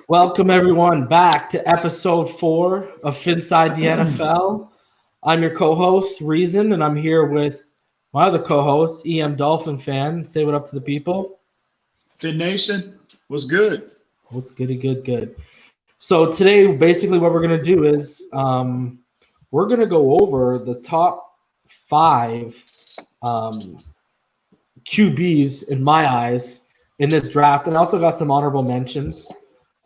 Welcome everyone back to episode 4 of Finside the NFL. I'm your co-host Reason, and I'm here with my other co-host EMdolphinfan. Say what up to the people. Fit Nation was good. What's goody good. So today, basically, what we're gonna do is we're gonna go over the top 5 um, QBs in my eyes in this draft, and I also got some honorable mentions.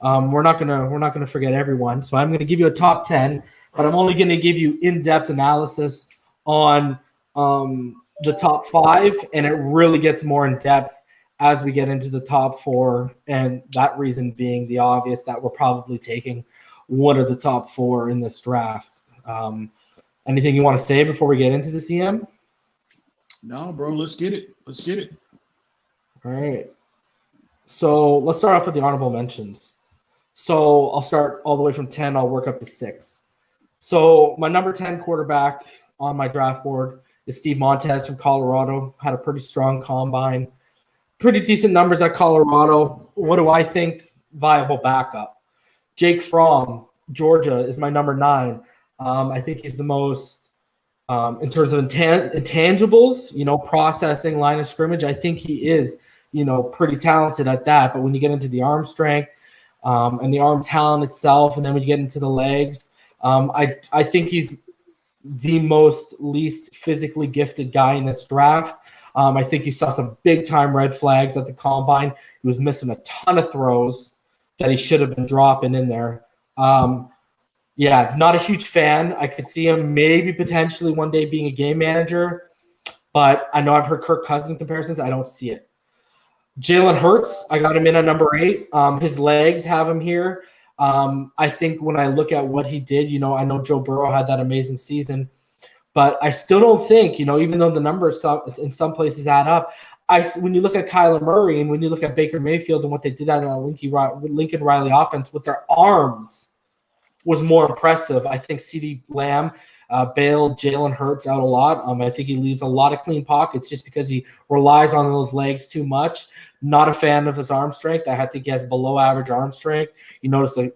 We're not gonna forget everyone. So I'm gonna give you a top 10, but I'm only gonna give you in-depth analysis on the top 5, and it really gets more in depth as we get into the top 4, and that reason being the obvious that we're probably taking one of the top 4 in this draft. Anything you want to say before we get into the CM? No, bro, let's get it. Let's get it. All right. So let's start off with the honorable mentions. So I'll start all the way from 10. I'll work up to 6. So my number 10 quarterback on my draft board is Steve Montez from Colorado. Had a pretty strong combine. Pretty decent numbers at Colorado. What do I think? Viable backup. Jake Fromm, Georgia, is my number 9. I think he's the most, in terms of intangibles, processing, line of scrimmage, I think he is, pretty talented at that. But when you get into the arm strength and the arm talent itself, and then when you get into the legs, I think he's the most least physically gifted guy in this draft. I think you saw some big-time red flags at the combine. He was missing a ton of throws that he should have been dropping in there. Not a huge fan. I could see him maybe potentially one day being a game manager, but I know I've heard Kirk Cousins comparisons. I don't see it. Jalen Hurts, I got him in at number 8. His legs have him here. I think when I look at what he did, I know Joe Burrow had that amazing season, but I still don't think, even though the numbers in some places add up, when you look at Kyler Murray and when you look at Baker Mayfield and what they did out of the Lincoln Riley offense with their arms was more impressive. I think CeeDee Lamb bailed Jalen Hurts out a lot. I think he leaves a lot of clean pockets just because he relies on those legs too much. Not a fan of his arm strength. I think he has below average arm strength. You notice an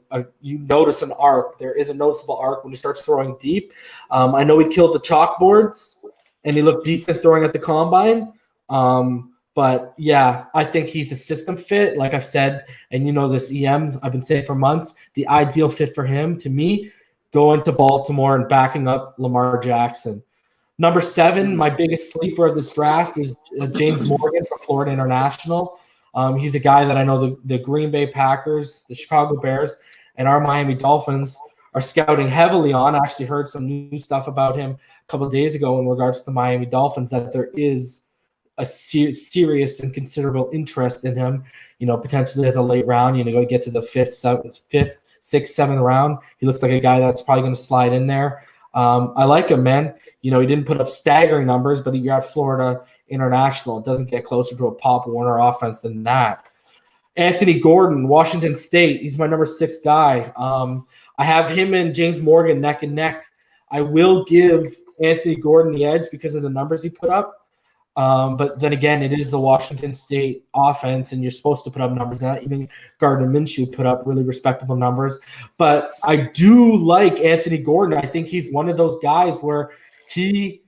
arc. There is a noticeable arc when he starts throwing deep. I know he killed the chalkboards and he looked decent throwing at the combine. But yeah, I think he's a system fit, like I've said, and this EM, I've been saying for months, the ideal fit for him, to me, going to Baltimore and backing up Lamar Jackson. Number 7, my biggest sleeper of this draft is James Morgan from Florida International. He's a guy that I know the Green Bay Packers, the Chicago Bears, and our Miami Dolphins are scouting heavily on. I actually heard some new stuff about him a couple of days ago in regards to the Miami Dolphins, that there is a serious and considerable interest in him, potentially as a late round, go get to the 5th, 6th, 7th round. He looks like a guy that's probably going to slide in there. I like him, man. He didn't put up staggering numbers, but you're at Florida International. It doesn't get closer to a Pop Warner offense than that. Anthony Gordon, Washington State. He's my number 6 guy. I have him and James Morgan neck and neck. I will give Anthony Gordon the edge because of the numbers he put up. But then again, it is the Washington State offense, and you're supposed to put up numbers. Not even Gardner Minshew put up really respectable numbers. But I do like Anthony Gordon. I think he's one of those guys where he,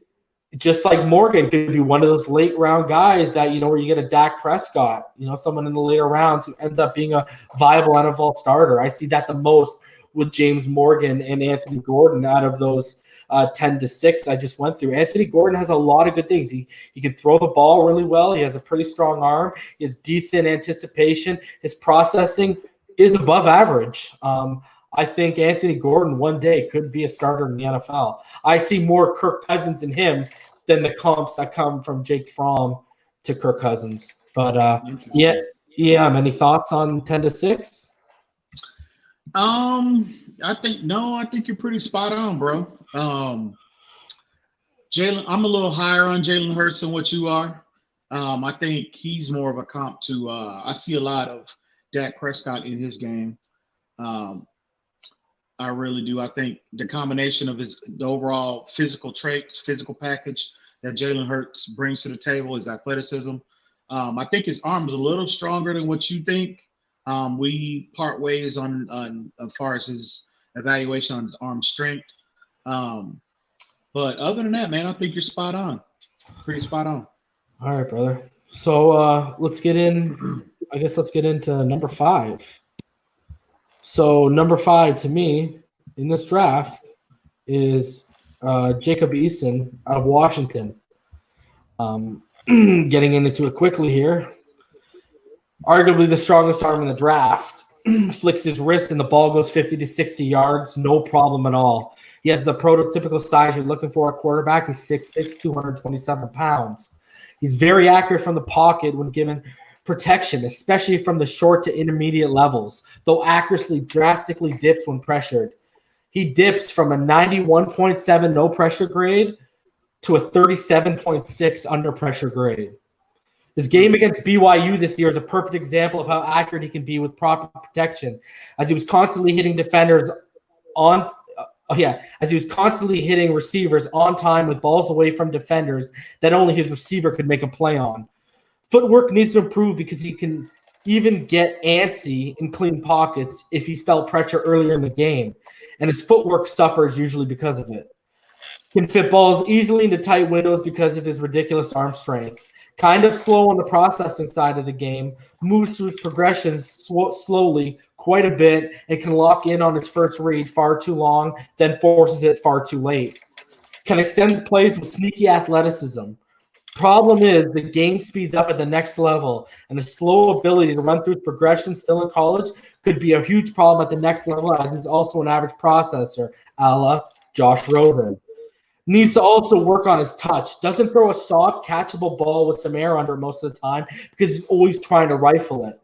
just like Morgan, could be one of those late round guys that, where you get a Dak Prescott, someone in the later rounds who ends up being a viable NFL starter. I see that the most with James Morgan and Anthony Gordon out of those 10 to 6 I just went through. Anthony Gordon has a lot of good things. He can throw the ball really well. He has a pretty strong arm. He has decent anticipation. His processing is above average. I think Anthony Gordon one day could be a starter in the NFL. I see more Kirk Cousins in him than the comps that come from Jake Fromm to Kirk Cousins. But any thoughts on 10 to 6? I think you're pretty spot on, bro. Jalen, I'm a little higher on Jalen Hurts than what you are. I think he's more of a comp to. I see a lot of Dak Prescott in his game. I really do. I think the combination of the overall physical traits, physical package that Jalen Hurts brings to the table, his athleticism. I think his arm is a little stronger than what you think. We part ways on as far as his evaluation on his arm strength. But other than that, man, I think you're spot on. Pretty spot on. All right, brother. So let's get in. I guess let's get into number 5. So number 5 to me in this draft is Jacob Eason out of Washington. Getting into it quickly here. Arguably the strongest arm in the draft. Flicks his wrist and the ball goes 50 to 60 yards. No problem at all. He has the prototypical size you're looking for at quarterback. He's 6'6", 227 pounds. He's very accurate from the pocket when given protection, especially from the short to intermediate levels, though accuracy drastically dips when pressured. He dips from a 91.7 no pressure grade to a 37.6 under pressure grade. His game against BYU this year is a perfect example of how accurate he can be with proper protection, as he was constantly hitting defenders as he was constantly hitting receivers on time with balls away from defenders that only his receiver could make a play on. Footwork needs to improve because he can even get antsy in clean pockets if he's felt pressure earlier in the game, and his footwork suffers usually because of it. Can fit balls easily into tight windows because of his ridiculous arm strength. Kind of slow on the processing side of the game, moves through progressions slowly quite a bit, and can lock in on his first read far too long, then forces it far too late. Can extend plays with sneaky athleticism. Problem is the game speeds up at the next level, and the slow ability to run through progression still in college could be a huge problem at the next level, as he's also an average processor, a la Josh Rosen. Needs to also work on his touch. Doesn't throw a soft, catchable ball with some air under most of the time because he's always trying to rifle it.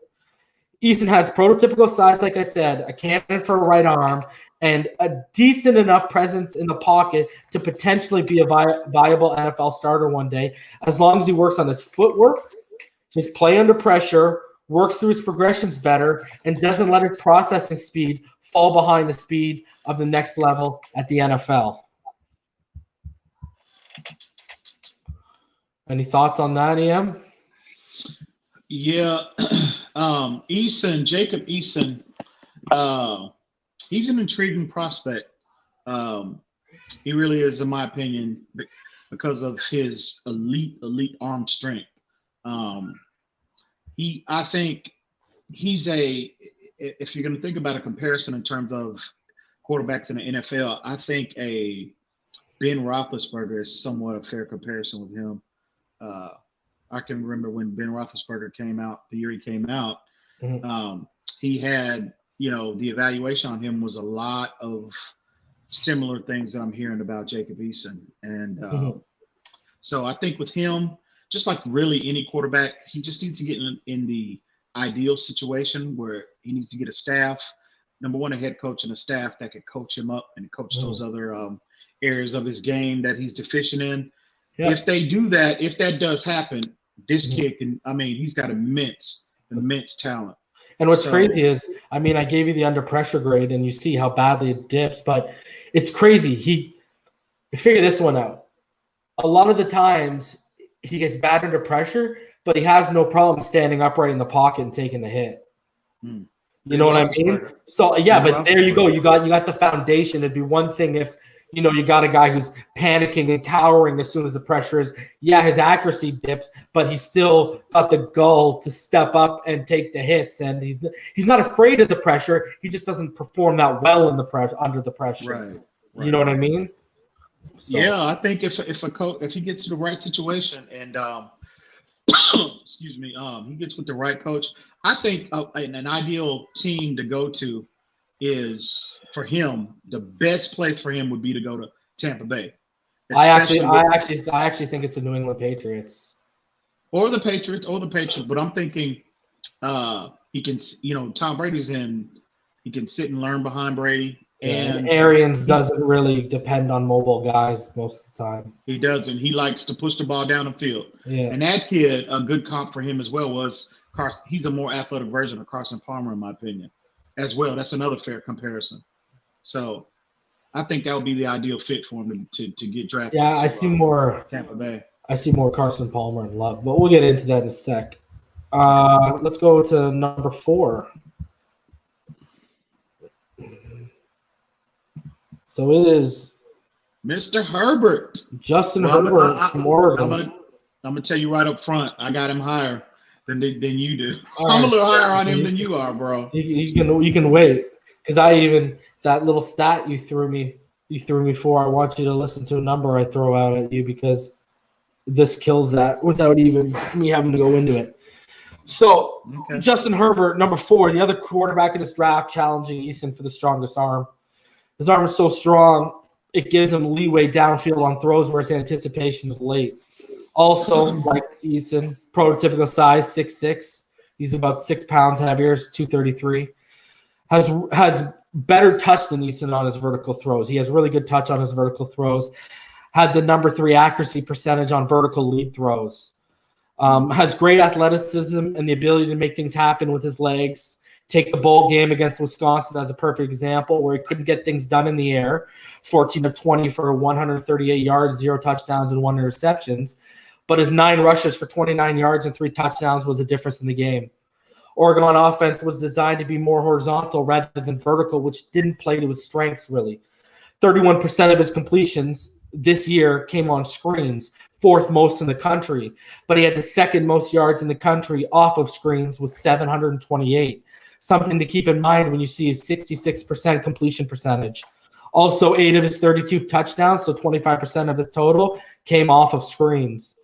Eason has prototypical size, like I said, a cannon for a right arm, and a decent enough presence in the pocket to potentially be a viable NFL starter one day, as long as he works on his footwork, his play under pressure, works through his progressions better, and doesn't let his processing speed fall behind the speed of the next level at the NFL. Any thoughts on that, EM? Yeah. Jacob Eason, he's an intriguing prospect. He really is, in my opinion, because of his elite arm strength. I think he's if you're going to think about a comparison in terms of quarterbacks in the NFL, I think a Ben Roethlisberger is somewhat a fair comparison with him. I can remember when Ben Roethlisberger came out, the year he came out, he had, the evaluation on him was a lot of similar things that I'm hearing about Jacob Eason. And so I think with him, just like really any quarterback, he just needs to get in the ideal situation where he needs to get a staff, number one, a head coach and a staff that could coach him up and coach those other areas of his game that he's deficient in. Yeah. If they do that, if that does happen, this kid can, he's got immense talent. And what's crazy is, I gave you the under pressure grade and you see how badly it dips, but it's crazy. Figure this one out. A lot of the times he gets bad under pressure, but he has no problem standing upright in the pocket and taking the hit. You know what I mean? So yeah, but there you go. You got the foundation. It'd be one thing if you got a guy who's panicking and cowering as soon as the pressure is. Yeah, his accuracy dips, but he's still got the gall to step up and take the hits, and he's not afraid of the pressure. He just doesn't perform that well in the pressure under the pressure. Right. You know what I mean? So. Yeah, I think if he gets to the right situation and excuse me, he gets with the right coach, I think an ideal team to go to is for him. The best place for him would be to go to Tampa Bay. I actually think it's the New England Patriots or the Patriots. But I'm thinking he can. Tom Brady's in. He can sit and learn behind Brady. And Arians doesn't really depend on mobile guys most of the time. He doesn't. He likes to push the ball down the field. Yeah. And that kid, a good comp for him as well was Carson. He's a more athletic version of Carson Palmer, in my opinion, as well. That's another fair comparison. So I think that would be the ideal fit for him to get drafted. Yeah, I see more Tampa Bay. I see more Carson Palmer and Love, but we'll get into that in a sec. Let's go to number 4. So it is Mr. Herbert. Justin Well, Herbert from Oregon. I'm gonna tell you right up front. I got him higher than you do. All I'm a right. little higher on him than you are, bro. You can wait, because that little stat you threw me for. I want you to listen to a number I throw out at you, because this kills that without even me having to go into it. So Okay. Justin Herbert, number 4, the other quarterback in this draft, challenging Eason for the strongest arm. His arm is so strong, it gives him leeway downfield on throws where his anticipation is late. Also, like Eason, prototypical size, 6'6". He's about 6 pounds heavier, 233. Has better touch than Eason on his vertical throws. He has really good touch on his vertical throws. Had the number 3 accuracy percentage on vertical lead throws. Has great athleticism and the ability to make things happen with his legs. Take the bowl game against Wisconsin as a perfect example, where he couldn't get things done in the air. 14 of 20 for 138 yards, 0 touchdowns, and 1 interceptions. But his 9 rushes for 29 yards and 3 touchdowns was the difference in the game. Oregon offense was designed to be more horizontal rather than vertical, which didn't play to his strengths, really. 31% of his completions this year came on screens, 4th most in the country. But he had the 2nd most yards in the country off of screens with 728. Something to keep in mind when you see his 66% completion percentage. Also, 8 of his 32 touchdowns, so 25% of his total, came off of screens.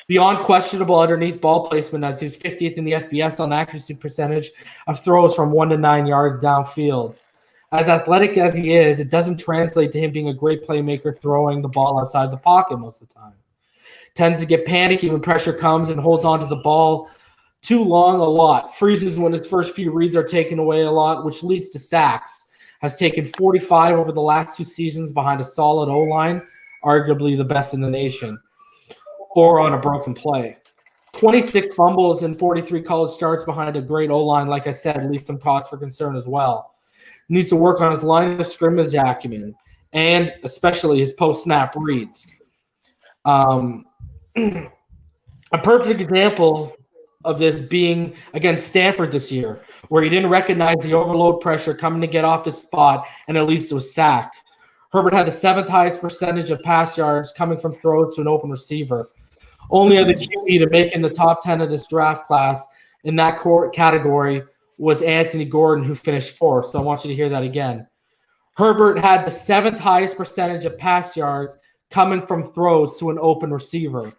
Beyond questionable underneath ball placement, as he was 50th in the FBS on accuracy percentage of throws from 1 to 9 yards downfield. As athletic as he is, it doesn't translate to him being a great playmaker throwing the ball outside the pocket most of the time. Tends to get panicky when pressure comes and holds on to the ball too long a lot. Freezes when his first few reads are taken away a lot, which leads to sacks. Has taken 45 over the last 2 seasons behind a solid O-line, arguably the best in the nation, or on a broken play. 26 fumbles and 43 college starts behind a great O-line, like I said, leaves some cause for concern as well. Needs to work on his line of scrimmage acumen, and especially his post-snap reads. A perfect example of this being against Stanford this year, where he didn't recognize the overload pressure coming to get off his spot and at least to a sack. Herbert had the 7th highest percentage of pass yards coming from throws to an open receiver. Only other QB to make in the top 10 of this draft class in that category was Anthony Gordon, who finished 4th. So I want you to hear that again. Herbert had the 7th highest percentage of pass yards coming from throws to an open receiver.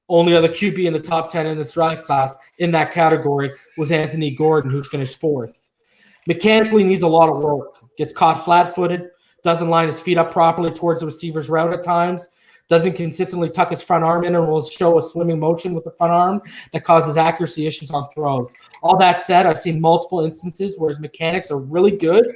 Only other QB in the top 10 in this draft class in that category was Anthony Gordon, who finished 4th. Mechanically needs a lot of work. Gets caught flat-footed, doesn't line his feet up properly towards the receiver's route at times, doesn't consistently tuck his front arm in, and will show a swimming motion with the front arm that causes accuracy issues on throws. All that said, I've seen multiple instances where his mechanics are really good,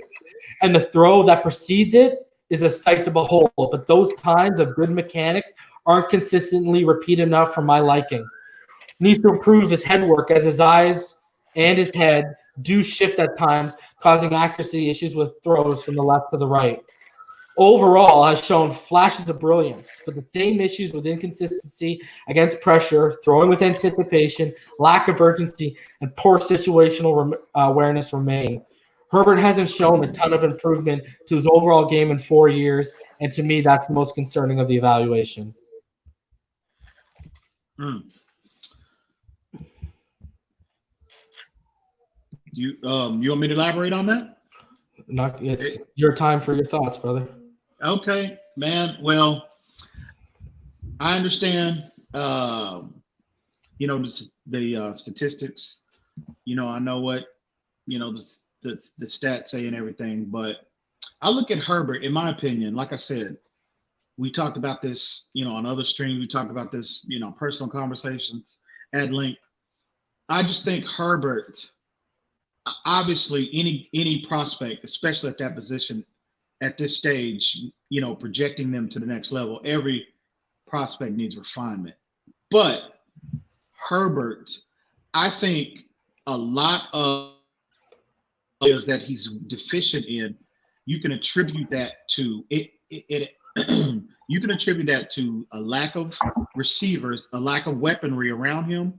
and the throw that precedes it is a sight to behold. But those times of good mechanics aren't consistently repeated enough for my liking. Needs to improve his head work, as his eyes and his head do shift at times, causing accuracy issues with throws from the left to the right. Overall, has shown flashes of brilliance, but the same issues with inconsistency against pressure, throwing with anticipation, lack of urgency, and poor situational awareness remain. Herbert hasn't shown a ton of improvement to his overall game in 4 years, and to me, that's the most concerning of the evaluation. You want me to elaborate on that? It's your time for your thoughts, brother. Okay, man. Well, I understand. The statistics. I know what the stats say and everything, but I look at Herbert. In my opinion, like I said, we talked about this, on other streams. We talked about this, personal conversations at length. I just think Herbert. Obviously, any prospect, especially at that position, at this stage, projecting them to the next level, every prospect needs refinement. But Herbert, I think a lot of areas that he's deficient in, you can attribute that to it. You can attribute that to a lack of receivers, a lack of weaponry around him,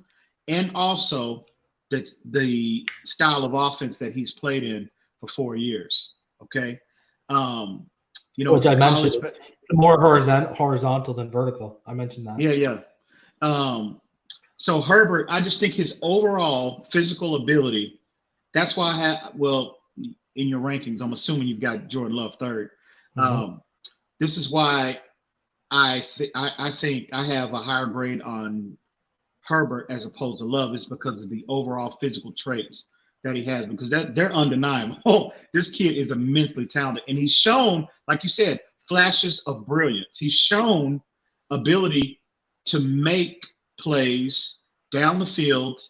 and also that's the style of offense that he's played in for 4 years. Okay. Which I mentioned. college. It's more horizontal than vertical. I mentioned that. Yeah. So Herbert, I just think his overall physical ability. That's why in your rankings, I'm assuming you've got Jordan Love third. This is why I think I have a higher grade on Herbert as opposed to Love, is because of the overall physical traits that he has, because they're undeniable. Oh, this kid is immensely talented, and he's shown, like you said, flashes of brilliance. He's shown ability to make plays down the field.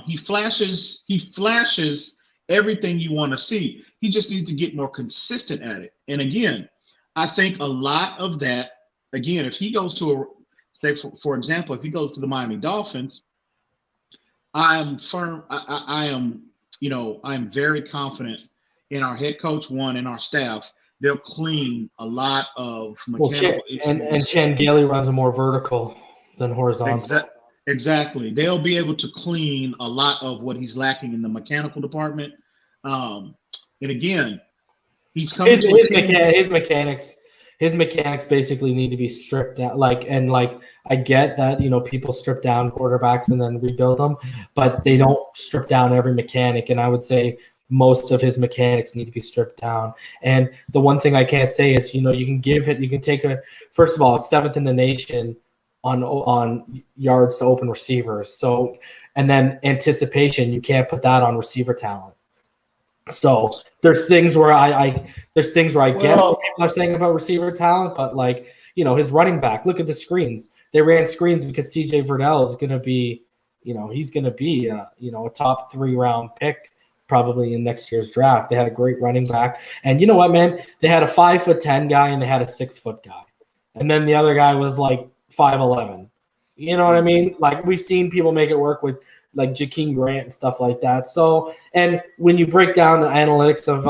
He flashes everything you want to see. He just needs to get more consistent at it. And again, I think a lot of that, again, if he goes to for example, if he goes to the Miami Dolphins, I'm very confident in our head coach, and our staff. They'll clean a lot of mechanical issues. And Chan Gailey runs a more vertical than horizontal. Exactly. They'll be able to clean a lot of what he's lacking in the mechanical department. And again, he's coming to his mechanics. His mechanics basically need to be stripped down. I get that, people strip down quarterbacks and then rebuild them, but they don't strip down every mechanic. And I would say most of his mechanics need to be stripped down. And the one thing I can't say is, you can take first of all, 7th in the nation on yards to open receivers. So, and then anticipation, you can't put that on receiver talent. So there's things where I get what people are saying about receiver talent, but his running back, look at the screens. They ran screens because CJ Verdell is going to be, he's going to be a top 3 round pick probably in next year's draft. They had a great running back, and you know what, man? They had a 5'10" guy and they had a 6-foot guy, and then the other guy was 5'11". You know what I mean? We've seen people make it work with Jakeem Grant and stuff like that. So, and when you break down the analytics of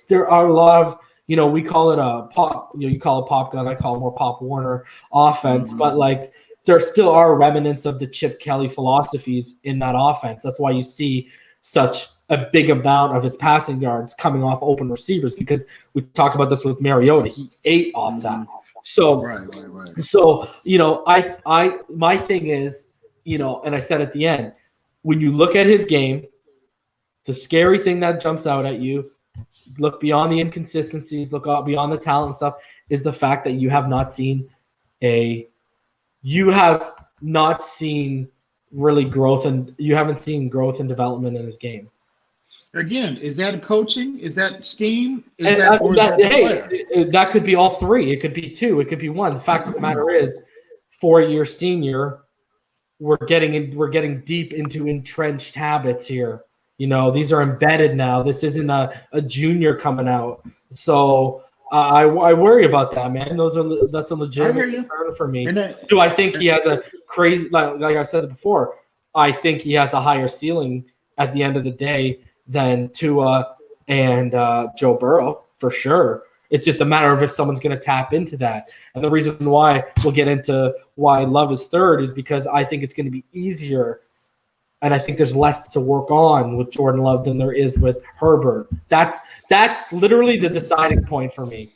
there are a lot of, we call it a pop, you call it Pop Gun, I call it more Pop Warner offense, but there still are remnants of the Chip Kelly philosophies in that offense. That's why you see such a big amount of his passing yards coming off open receivers, because we talked about this with Mariota. He ate off that. So, right. So, my thing is, and I said at the end, when you look at his game, the scary thing that jumps out at you, look beyond the inconsistencies, look out beyond the talent and stuff, is the fact that you have not seen really growth, and you haven't seen growth and development in his game. Again, is that coaching? Is that scheme? That could be all 3. It could be 2. It could be 1. The fact of the matter is, 4-year senior, we're getting deep into entrenched habits here. These are embedded now. This isn't a junior coming out. So I worry about that, man. That's a legitimate concern for me. Do I think he has a crazy, like I said before, I think he has a higher ceiling at the end of the day than Tua and Joe Burrow, for sure. It's just a matter of if someone's going to tap into that. And the reason why we'll get into why Love is third is because I think it's going to be easier, and I think there's less to work on with Jordan Love than there is with Herbert. That's literally the deciding point for me.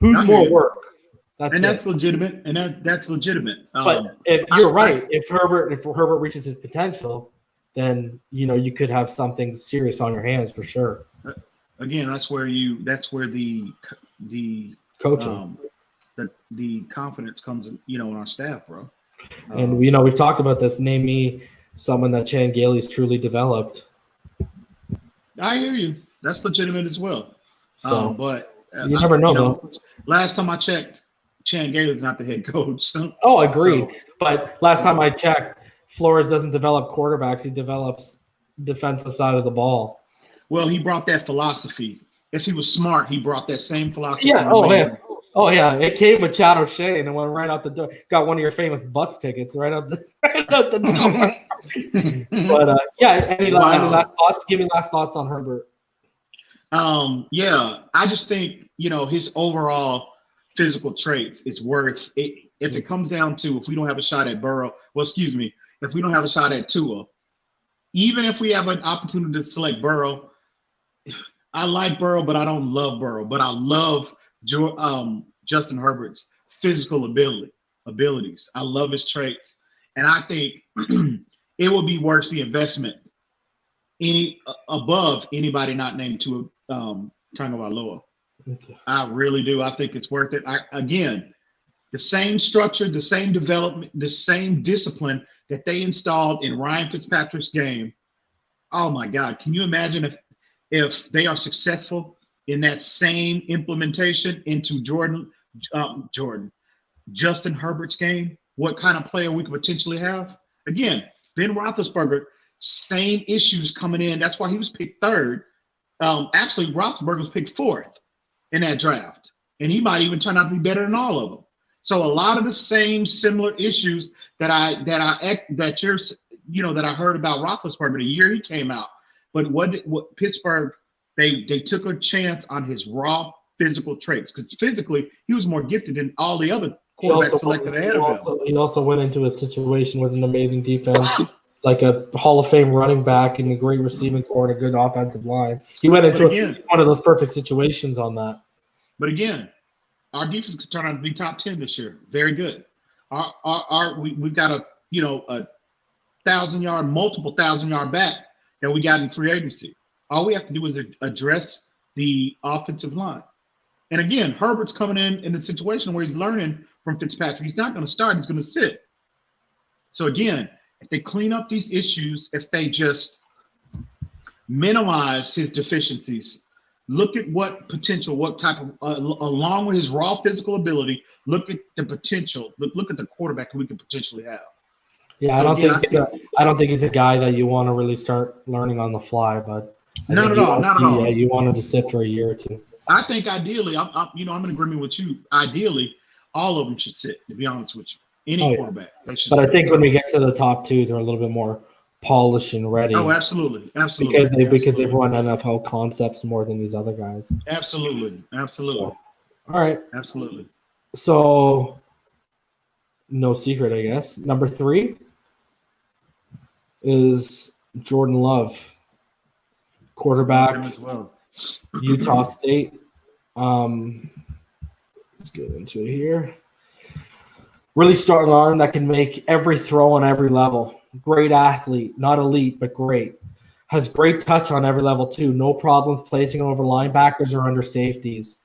Who's more work? That's legitimate. And that's legitimate. But if you're right, if Herbert reaches his potential, then you could have something serious on your hands for sure. Again, that's where the coaching, the confidence comes in our staff, bro. And we've talked about this. Name me someone that Chan Gailey's truly developed. I hear you. That's legitimate as well. So, but you never know, though. Last time I checked, Chan Gailey's not the head coach. So. Oh, agreed. But last time I checked, Flores doesn't develop quarterbacks; he develops defensive side of the ball. Well, he brought that philosophy. If he was smart, he brought that same philosophy. Yeah. Oh yeah. It came with Chad O'Shea and it went right out the door. Got one of your famous bus tickets right out the door. But any last thoughts? Give me last thoughts on Herbert. Yeah, I just think his overall physical traits is worth it. If it comes down to if we don't have a shot at Burrow, if we don't have a shot at Tua, even if we have an opportunity to select Burrow. I like Burrow, but I don't love Burrow. But I love Justin Herbert's physical abilities. I love his traits, and I think it will be worth the investment above anybody not named to Tagovailoa. Okay. I really do. I think it's worth it. Again, the same structure, the same development, the same discipline that they installed in Ryan Fitzpatrick's game. Oh my God! Can you imagine if they are successful in that same implementation into Justin Herbert's game? What kind of player we could potentially have? Again, Ben Roethlisberger, same issues coming in. That's why he was picked third. Actually, Roethlisberger was picked fourth in that draft, and he might even turn out to be better than all of them. So a lot of the same similar issues that I heard about Roethlisberger the year he came out. But what Pittsburgh, they took a chance on his raw physical traits, because physically he was more gifted than all the other quarterbacks selected ahead of him. He also went into a situation with an amazing defense, like a Hall of Fame running back and a great receiving core and a good offensive line. He went into one of those perfect situations on that. But again, our defense could turn out to be top 10 this year. Very good. We've got a 1,000-yard, multiple 1,000-yard back that we got in free agency. All we have to do is address the offensive line. And again, Herbert's coming in a situation where he's learning from Fitzpatrick. He's not going to start. He's going to sit. So again, if they clean up these issues, if they just minimize his deficiencies, look at what potential, what type of, along with his raw physical ability, look at the potential. Look at the quarterback we could potentially have. Yeah, I don't think he's a guy that you want to really start learning on the fly, but not at all. Yeah, you wanted to sit for a year or two. I think ideally, I'm in agreement with you. Ideally, all of them should sit. To be honest with you, any quarterback. They should. But I think when we get to the top two, they're a little bit more polished and ready. Oh, absolutely. Because they've run NFL concepts more than these other guys. Absolutely. So, all right. Absolutely. So, no secret, I guess. Number 3 is Jordan Love, quarterback, as well. Utah State. Let's get into it here. Really strong arm that can make every throw on every level. Great athlete, not elite, but great. Has great touch on every level too. No problems placing over linebackers or under safeties.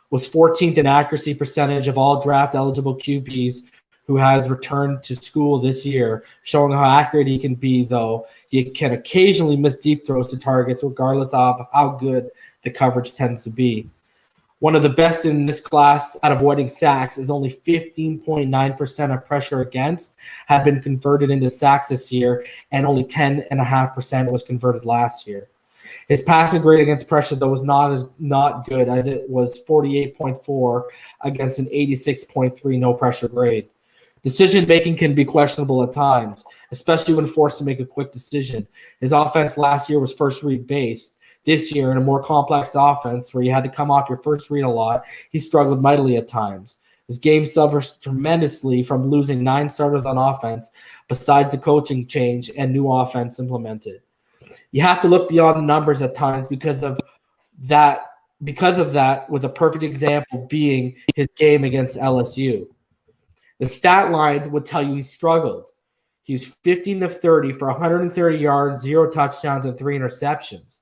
Was 14th in accuracy percentage of all draft eligible QBs who has returned to school this year, showing how accurate he can be, though he can occasionally miss deep throws to targets regardless of how good the coverage tends to be. One of the best in this class at avoiding sacks is only 15.9% of pressure against have been converted into sacks this year, and only 10.5% was converted last year. His passing grade against pressure, though, was not good, as it was 48.4 against an 86.3 no pressure grade. Decision making can be questionable at times, especially when forced to make a quick decision. His offense last year was first read based. This year, in a more complex offense where you had to come off your first read a lot, he struggled mightily at times. His game suffers tremendously from losing 9 starters on offense, besides the coaching change and new offense implemented. You have to look beyond the numbers at times because of that, with a perfect example being his game against LSU. The stat line would tell you he struggled. He was 15 of 30 for 130 yards, 0 touchdowns, and 3 interceptions.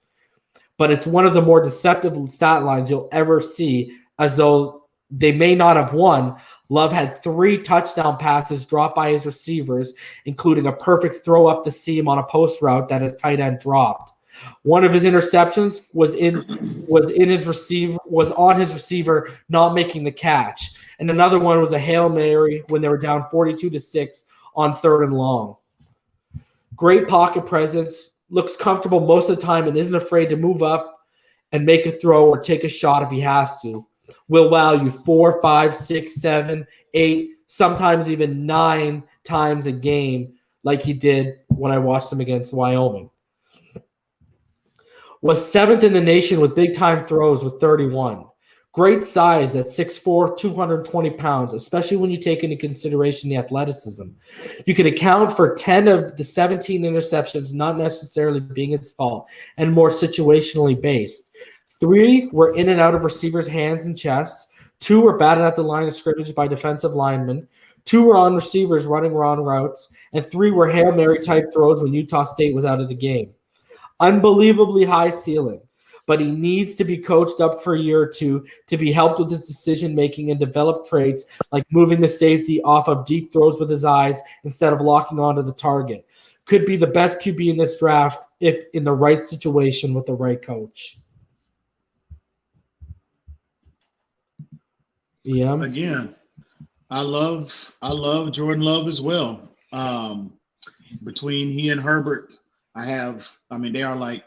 But it's one of the more deceptive stat lines you'll ever see, as though they may not have won. Love had 3 touchdown passes dropped by his receivers, including a perfect throw up the seam on a post route that his tight end dropped. One of his interceptions was on his receiver not making the catch, and another one was a Hail Mary when they were down 42-6 on 3rd and long. Great pocket presence, looks comfortable most of the time, and isn't afraid to move up and make a throw or take a shot if he has to. Will wow you 4, 5, 6, 7, 8, sometimes even 9 times a game, like he did when I watched him against Wyoming. Was 7th in the nation with big-time throws with 31. Great size at 6'4", 220 pounds, especially when you take into consideration the athleticism. You can account for 10 of the 17 interceptions not necessarily being his fault and more situationally based. 3 were in and out of receivers' hands and chests. 2 were batted at the line of scrimmage by defensive linemen, 2 were on receivers running wrong routes, and 3 were Hail Mary type throws when Utah State was out of the game. Unbelievably high ceiling, but he needs to be coached up for a year or two to be helped with his decision making and develop traits like moving the safety off of deep throws with his eyes instead of locking onto the target. Could be the best QB in this draft if in the right situation with the right coach. Yeah. Again, I love Jordan Love as well. Between he and Herbert, they are like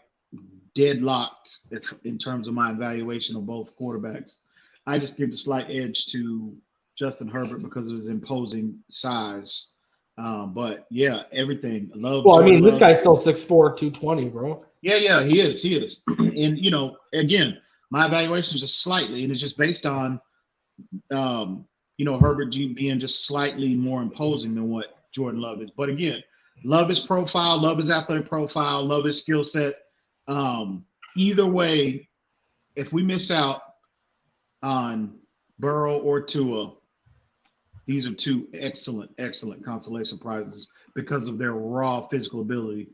deadlocked in terms of my evaluation of both quarterbacks. I just give the slight edge to Justin Herbert because of his imposing size. But yeah, everything. Love. Well, Jordan this guy's still 6'4", 220, bro. Yeah, he is. And again, my evaluation is just slightly, and it's just based on Herbert being just slightly more imposing than what Jordan Love is. But again, love his profile, love his athletic profile, love his skill set. Either way, if we miss out on Burrow or Tua, these are 2 excellent consolation prizes because of their raw physical ability.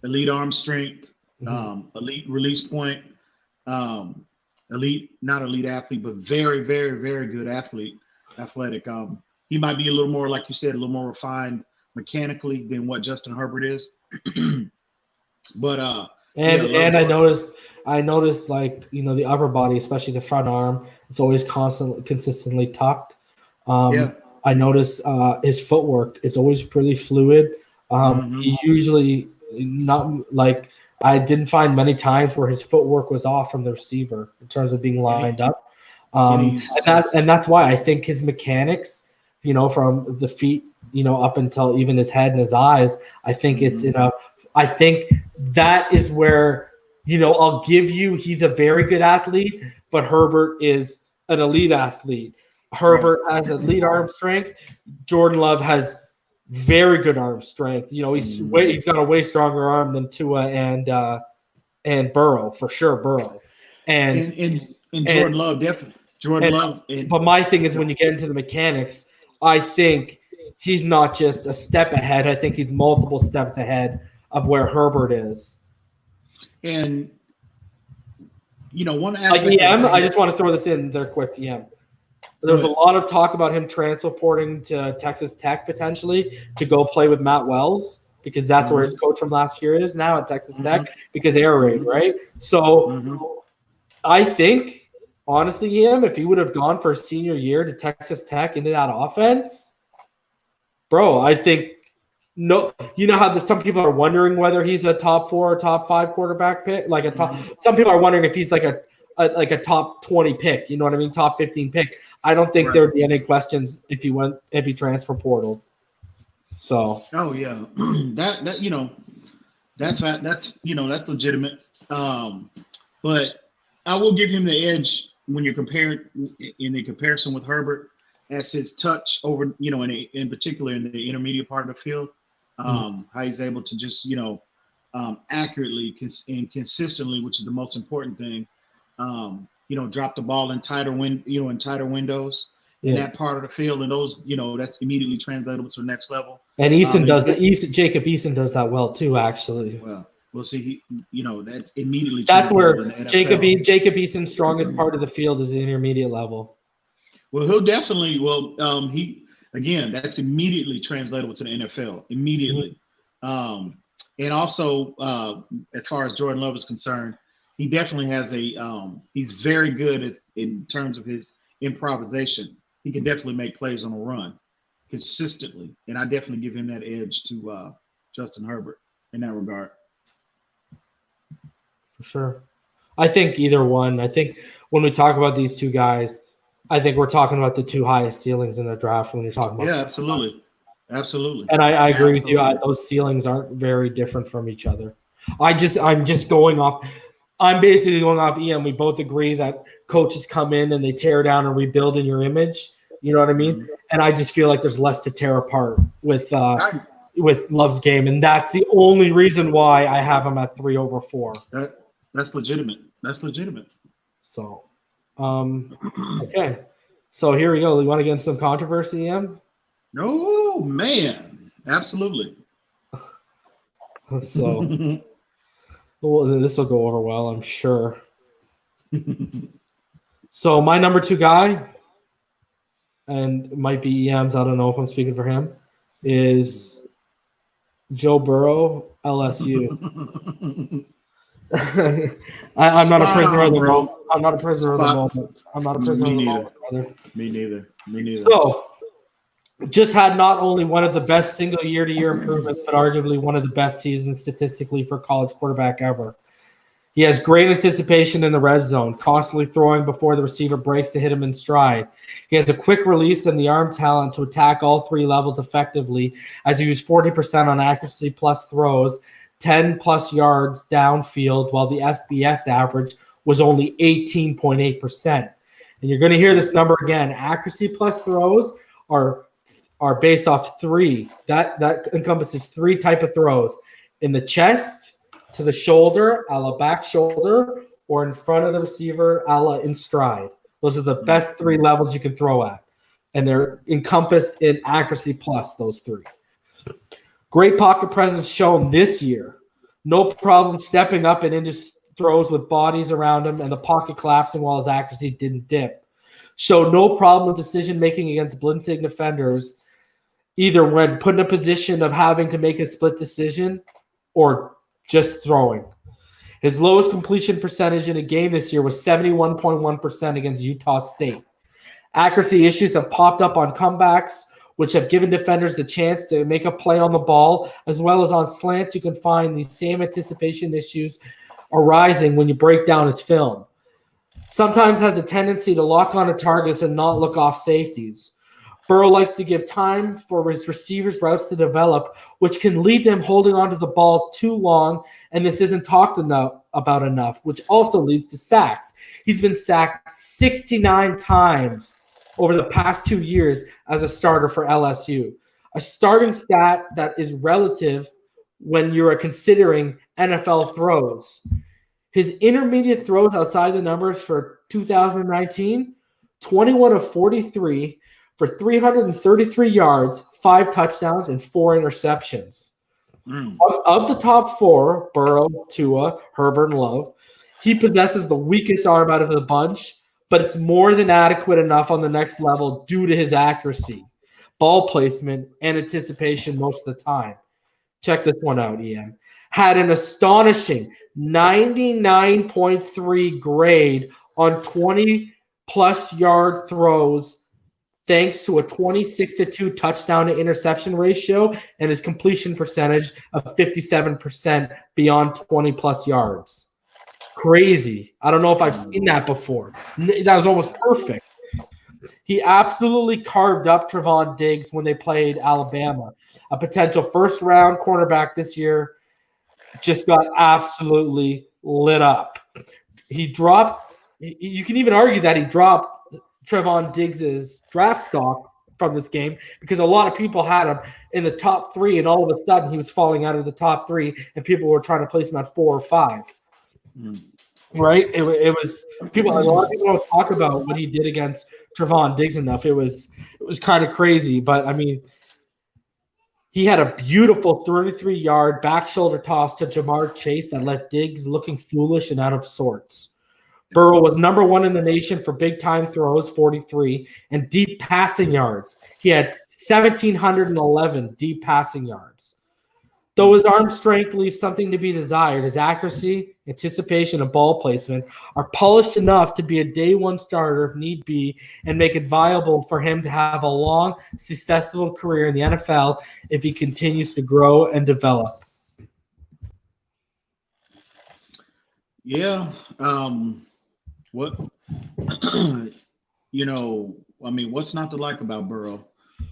Elite arm strength, elite release point, not elite athlete, but very, very, very good athletic. He might be a little more, like you said, a little more refined mechanically than what Justin Herbert is. But I noticed like the upper body, especially the front arm, it's always consistently tucked. I noticed his footwork; it's always pretty fluid. He usually not like. I didn't find many times where his footwork was off from the receiver in terms of being lined up. And that's why I think his mechanics, from the feet, up until even his head and his eyes, I think it's I think that is where, I'll give you, he's a very good athlete, but Herbert is an elite athlete. Herbert has elite arm strength. Jordan Love has very good arm strength. He's got a way stronger arm than Tua and Burrow, for sure. Burrow and Jordan Love definitely. Love. But my thing is when you get into the mechanics, I think he's not just a step ahead. I think he's multiple steps ahead of where Herbert is. And one aspect. I just want to throw this in there quick. There's a lot of talk about him transporting to Texas Tech potentially to go play with Matt Wells because that's where his coach from last year is now at Texas Tech because air raid, right? So I think, honestly, if he would have gone for a senior year to Texas Tech into that offense, bro, I think how some people are wondering whether he's a top 4 or top 5 quarterback pick, like a top. Some people are wondering if he's like a top 20 pick, top 15 pick. I don't think there'd be any questions if he transfer portal. So. Oh yeah, that's legitimate. But I will give him the edge when you're comparing in the comparison with Herbert as his touch over, in particular in the intermediate part of the field, how he's able to just, accurately and consistently, which is the most important thing. Drop the ball in tighter windows in that part of the field, and those, that's immediately translatable to the next level. And Jacob Eason does that well too, actually. Well, we'll see. That's immediately. That's where Jacob Eason's strongest part of the field is the intermediate level. Well, he'll definitely. That's immediately translatable to the NFL. Immediately, and also as far as Jordan Love is concerned. He definitely has he's very good in terms of his improvisation. He can definitely make plays on a run consistently. And I definitely give him that edge to Justin Herbert in that regard. For sure. I think either one. I think when we talk about these 2 guys, I think we're talking about the 2 highest ceilings in the draft when you're talking about. Yeah, absolutely. Absolutely. And I agree with you. Those ceilings aren't very different from each other. I'm just going off. I'm basically going off EM. We both agree that coaches come in and they tear down and rebuild in your image. You know what I mean? And I just feel like there's less to tear apart with Love's game, and that's the only reason why I have him at 3 over 4. That's legitimate. So, Okay. So here we go. You want to get into some controversy, Em? Oh man, absolutely. So well, this will go over well, I'm sure. So my number 2 guy, and it might be EM's, I don't know if I'm speaking for him, is Joe Burrow, LSU. I'm not a prisoner of the moment. I'm not a prisoner of the moment. I'm not a prisoner of the moment, brother. Me neither. So, just had not only one of the best single year-to-year improvements, but arguably one of the best seasons statistically for college quarterback ever. He has great anticipation in the red zone, constantly throwing before the receiver breaks to hit him in stride. He has a quick release and the arm talent to attack all 3 levels effectively, as he used 40% on accuracy plus throws, 10-plus yards downfield, while the FBS average was only 18.8%. And you're going to hear this number again. Accuracy plus throws are based off 3. That encompasses 3 type of throws: in the chest, to the shoulder, a la back shoulder, or in front of the receiver, a la in stride. Those are the best 3 levels you can throw at. And they're encompassed in accuracy plus those 3. Great pocket presence shown this year. No problem stepping up and into throws with bodies around him and the pocket collapsing while his accuracy didn't dip. Showed no problem with decision-making against blitzing defenders, either when put in a position of having to make a split decision or just throwing. His lowest completion percentage in a game this year was 71.1% against Utah State. Accuracy issues have popped up on comebacks, which have given defenders the chance to make a play on the ball, as well as on slants. You can find these same anticipation issues arising when you break down his film. Sometimes has a tendency to lock onto targets and not look off safeties. Burrow likes to give time for his receivers' routes to develop, which can lead to him holding onto the ball too long, and this isn't talked about enough, which also leads to sacks. He's been sacked 69 times over the past 2 years as a starter for LSU. A starting stat that is relative when you're considering NFL throws. His intermediate throws outside the numbers for 2019, 21 of 43 for 333 yards, 5 touchdowns, and 4 interceptions. Of the top 4, Burrow, Tua, Herbert, and Love, he possesses the weakest arm out of the bunch, but it's more than adequate enough on the next level due to his accuracy, ball placement, and anticipation most of the time. Check this one out, EM. Had an astonishing 99.3 grade on 20-plus yard throws, thanks to a 26-2 touchdown to interception ratio and his completion percentage of 57% beyond 20-plus yards. Crazy. I don't know if I've seen that before. That was almost perfect. He absolutely carved up Trevon Diggs when they played Alabama. A potential first-round cornerback this year just got absolutely lit up. You can even argue that he dropped Trevon Diggs' draft stock from this game because a lot of people had him in the top 3, and all of a sudden he was falling out of the top 3, and people were trying to place him at 4 or 5. Right? It was people. A lot of people don't talk about what he did against Trevon Diggs enough. It was kind of crazy, but I mean, he had a beautiful 33-yard back shoulder toss to Jamar Chase that left Diggs looking foolish and out of sorts. Burrow was number 1 in the nation for big-time throws, 43, and deep passing yards. He had 1,711 deep passing yards. Though his arm strength leaves something to be desired, his accuracy, anticipation, and ball placement are polished enough to be a day 1 starter if need be and make it viable for him to have a long, successful career in the NFL if he continues to grow and develop. Yeah. What what's not to like about Burrow?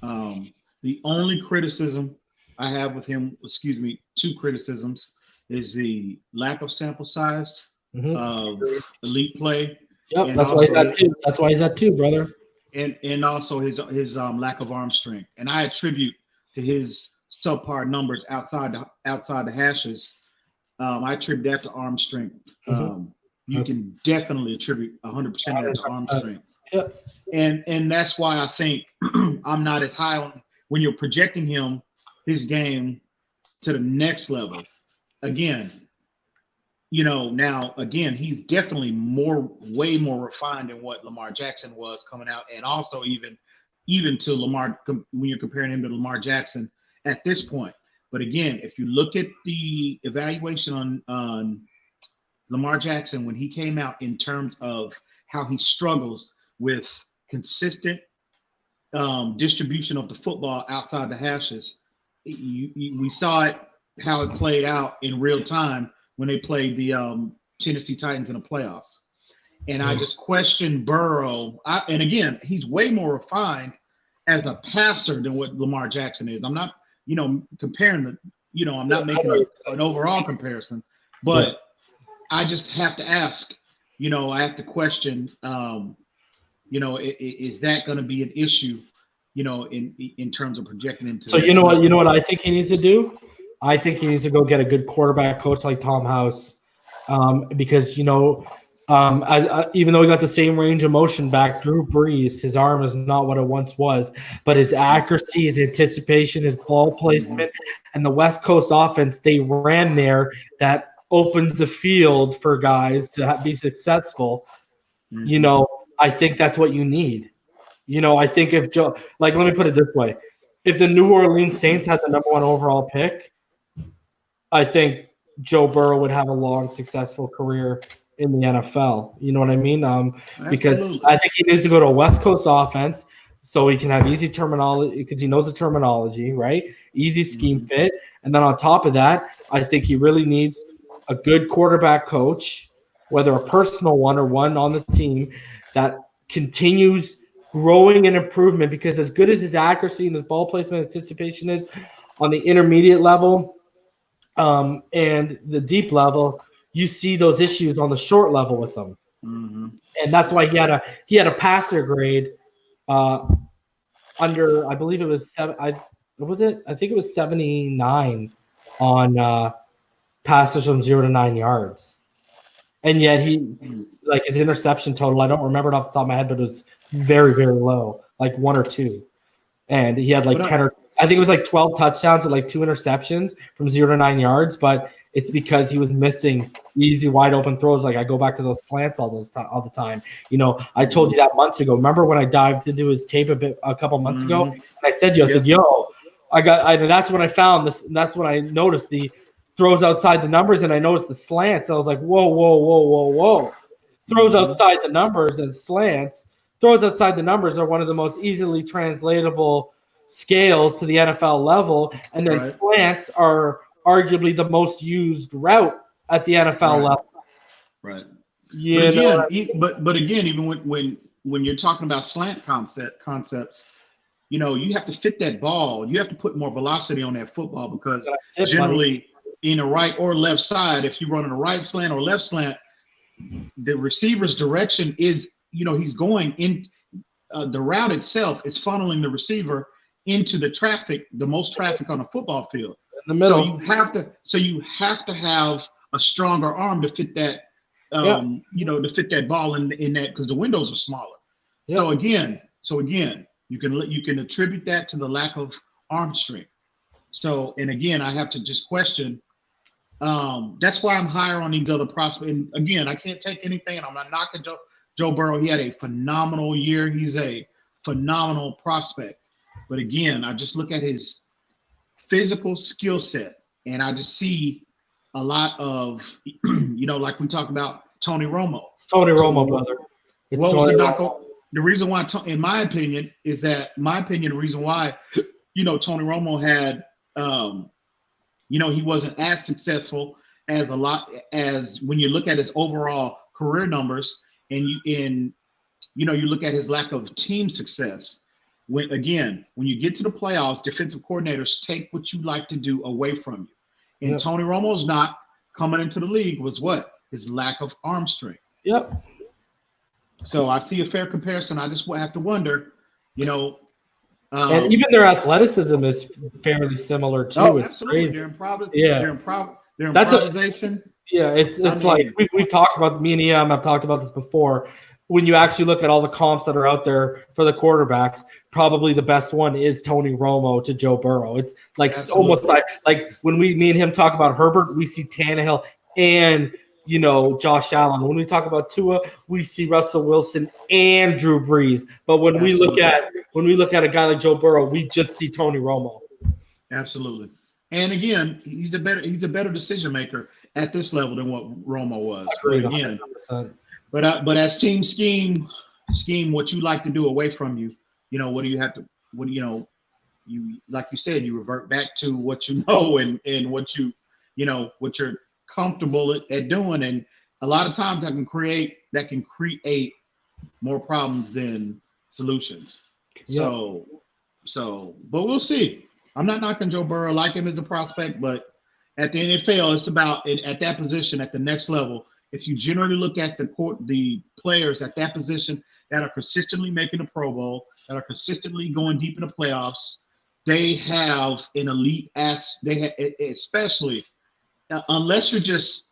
The only criticism I have with him, 2 criticisms, is the lack of sample size of elite play. Yep, that's why he's at 2. That's why he's at 2, brother. And also his lack of arm strength. And I attribute to his subpar numbers outside the hashes. I attribute that to arm strength. you can definitely attribute 100% of that to arm 100%. strength. Yep. And that's why I think I'm not as high on when you're projecting his game to the next level. Again, now again, he's definitely way more refined than what Lamar Jackson was coming out, and also even to Lamar when you're comparing him to Lamar Jackson at this point. But again, if you look at the evaluation on Lamar Jackson when he came out in terms of how he struggles with consistent distribution of the football outside the hashes, we saw it how it played out in real time when they played the Tennessee Titans in the playoffs. And I just question Burrow. And again, he's way more refined as a passer than what Lamar Jackson is. I'm not, comparing I'm not making an overall comparison, but I just have to ask, I have to question, is that going to be an issue, in terms of projecting into. So you know what I think he needs to do? I think he needs to go get a good quarterback coach like Tom House, because even though he got the same range of motion back, Drew Brees, his arm is not what it once was, but his accuracy, his anticipation, his ball placement, and the West Coast offense they ran there that opens the field for guys to be successful. I think that's what you need. I think if Joe, let me put it this way: if the New Orleans Saints had the number 1 overall pick, I think Joe Burrow would have a long, successful career in the NFL. You know what I mean? Because I think he needs to go to a West Coast offense so he can have easy terminology because he knows the terminology, right? Easy scheme fit. And then on top of that, I think he really needs a good quarterback coach, whether a personal one or one on the team, that continues growing and improvement, because as good as his accuracy and his ball placement and anticipation is on the intermediate level, and the deep level, you see those issues on the short level with them, and that's why he had a passer grade under, I believe it was I think it was 79 on passes from 0 to 9 yards, and yet his interception total, I don't remember it off the top of my head, but it was very, very low, like 1 or 2, and he had 10 or I think it was 12 touchdowns and 2 interceptions from 0 to 9 yards, but it's because he was missing easy, wide open throws. I go back to those slants all the time. I told you that months ago. Remember when I dived into his tape a couple months ago? And I said to you, I said, that's when I found this. That's when I noticed the throws outside the numbers, and I noticed the slants. I was like, whoa. Throws outside the numbers and slants. Throws outside the numbers are one of the most easily translatable scales to the NFL level, and then slants are arguably the most used route at the NFL level. Right. But again, even when you're talking about slant concepts, you have to fit that ball. You have to put more velocity on that football, because generally in a right or left side, if you run in a right slant or left slant, the receiver's direction is, he's going in the route itself is funneling the receiver into the most traffic on a football field. In the middle. So you have to have a stronger arm to fit that, to fit that ball in that, because the windows are smaller. Yep. So again, you can attribute that to the lack of arm strength. So, and again, I have to just question. That's why I'm higher on these other prospects. And again, I can't take anything, and I'm not knocking Joe Burrow. He had a phenomenal year. He's a phenomenal prospect. But again, I just look at his physical skill set, and I just see a lot of, like we talked about Tony Romo. It's Tony Romo, brother. The reason why, in my opinion, the reason why, Tony Romo had, he wasn't as successful as when you look at his overall career numbers, and you look at his lack of team success. When you get to the playoffs, defensive coordinators take what you like to do away from you. And Tony Romo's not coming into the league was what? His lack of arm strength. Yep. So I see a fair comparison. I just have to wonder, and even their athleticism is fairly similar too. Oh, absolutely. They're improvisation. Yeah, it's I like mean, we've talked about, me and I've talked about this before. When you actually look at all the comps that are out there for the quarterbacks, probably the best one is Tony Romo to Joe Burrow. It's like almost absolutely. like when me and him talk about Herbert, we see Tannehill and Josh Allen. When we talk about Tua, we see Russell Wilson and Drew Brees. But when we look Absolutely. at a guy like Joe Burrow, we just see Tony Romo. Absolutely. And again, he's a better decision maker at this level than what Romo was. But Agreed, again, 100%. but as team scheme what you like to do away from you, what do you have to what do you like you said, you revert back to what you know and what what you're comfortable at doing. And a lot of times that can create more problems than solutions. Yep. But we'll see. I'm not knocking Joe Burrow, I like him as a prospect, but at the NFL, it's about at that position at the next level. If you generally look at the players at that position that are consistently making the Pro Bowl, that are consistently going deep in the playoffs, they have an elite ass. They have, especially unless you're just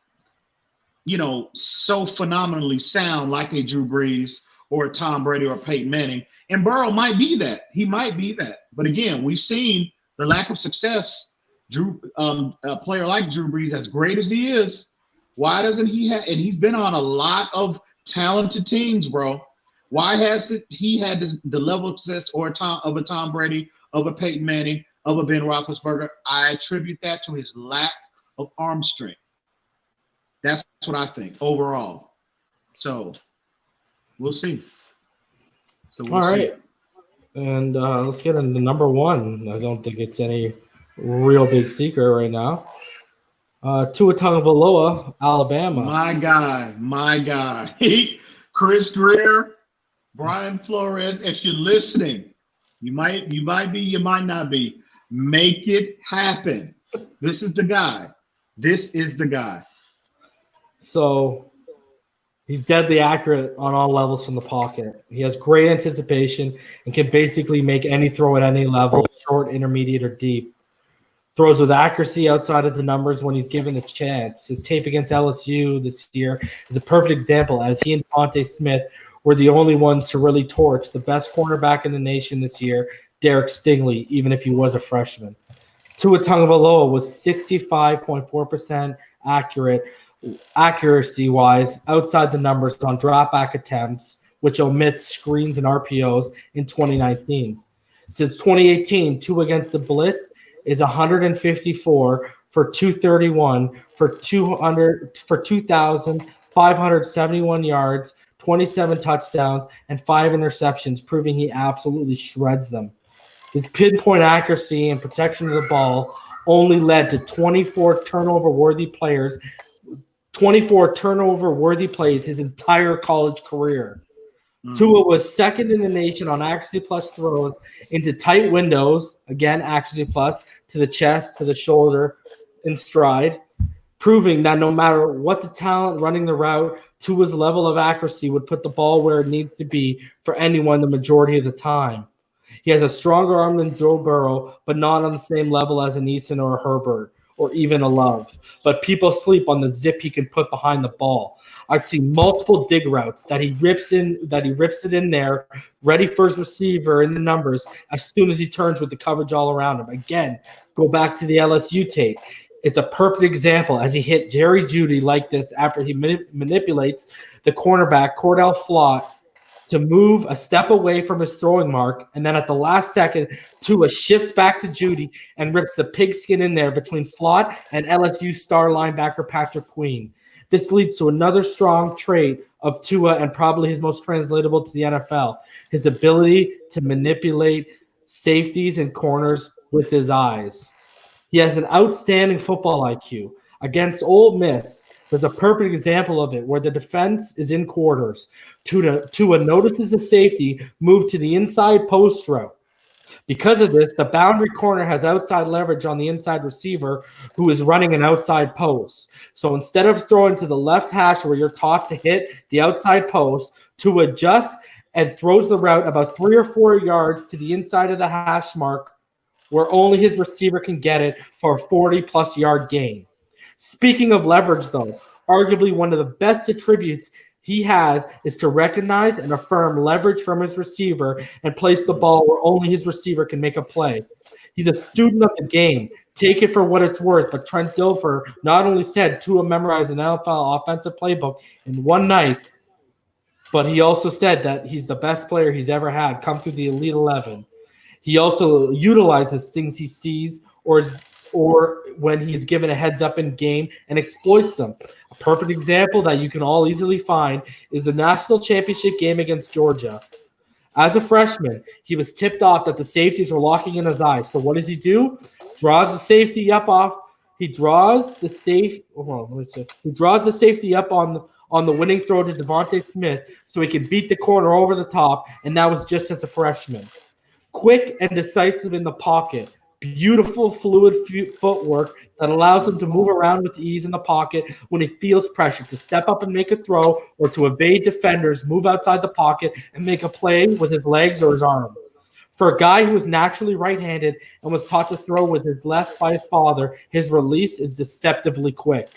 so phenomenally sound like a Drew Brees or a Tom Brady or a Peyton Manning. And Burrow might be that. He might be that. But again, we've seen the lack of success. A player like Drew Brees, as great as he is, why doesn't he have? And he's been on a lot of talented teams, bro. Why hasn't he had the level of success of a Tom Brady, of a Peyton Manning, of a Ben Roethlisberger? I attribute that to his lack of arm strength. That's what I think overall. So we'll see. All right. And let's get into number one. I don't think it's any real big secret right now. Tua Tagovailoa, Alabama. My guy. Chris Greer, Brian Flores, if you're listening, you might be, you might not be. Make it happen. This is the guy. So he's deadly accurate on all levels from the pocket. He has great anticipation and can basically make any throw at any level, short, intermediate, or deep. Throws with accuracy outside of the numbers when he's given a chance. His tape against LSU this year is a perfect example, as he and Ponte Smith were the only ones to really torch the best cornerback in the nation this year, Derek Stingley, even if he was a freshman. Tua Tagovailoa was 65.4% accuracy-wise outside the numbers on dropback attempts, which omits screens and RPOs in 2019. Since 2018, Tua against the blitz is 154 for 231 for 2,571 yards, 27 touchdowns, and 5 interceptions, proving he absolutely shreds them. His pinpoint accuracy and protection of the ball only led to 24 turnover-worthy plays his entire college career. Tua was second in the nation on accuracy plus throws into tight windows, again, accuracy plus, to the chest, to the shoulder, in stride, proving that no matter what the talent running the route, Tua's level of accuracy would put the ball where it needs to be for anyone the majority of the time. He has a stronger arm than Joe Burrow, but not on the same level as an Eason or a Herbert or even a Love. But people sleep on the zip he can put behind the ball. I've seen multiple dig routes that he rips it in there, ready for his receiver in the numbers as soon as he turns with the coverage all around him. Again, go back to the LSU tape. It's a perfect example as he hit Jerry Jeudy like this after he manipulates the cornerback Cordell Flott to move a step away from his throwing mark, and then at the last second, Tua shifts back to Jeudy and rips the pigskin in there between Flott and LSU star linebacker Patrick Queen. This leads to another strong trait of Tua and probably his most translatable to the NFL, his ability to manipulate safeties and corners with his eyes. He has an outstanding football IQ. Against Ole Miss, there's a perfect example of it where the defense is in quarters. Tua notices the safety move to the inside post route. Because of this, the boundary corner has outside leverage on the inside receiver who is running an outside post. So instead of throwing to the left hash where you're taught to hit the outside post, Tua adjusts and throws the route about 3 or 4 yards to the inside of the hash mark where only his receiver can get it for a 40-plus yard gain. Speaking of leverage, though, Arguably one of the best attributes he has is to recognize and affirm leverage from his receiver and place the ball where only his receiver can make a play. He's a student of the game. Take it for what it's worth. But Trent Dilfer not only said Tua memorized an NFL offensive playbook in one night, but he also said that he's the best player he's ever had come through the Elite 11. He also utilizes things he sees or when he's given a heads up in game and exploits them. A perfect example that you can all easily find is the national championship game against Georgia. As a freshman, he was tipped off that the safeties were locking in his eyes. So what does he do? Draws the safety up off. He draws the safety up on the winning throw to Devontae Smith so he can beat the corner over the top, and that was just as a freshman. Quick and decisive in the pocket. Beautiful fluid footwork that allows him to move around with ease in the pocket when he feels pressure to step up and make a throw or to evade defenders, move outside the pocket, and make a play with his legs or his arm. For a guy who is naturally right-handed and was taught to throw with his left by his father, his release is deceptively quick.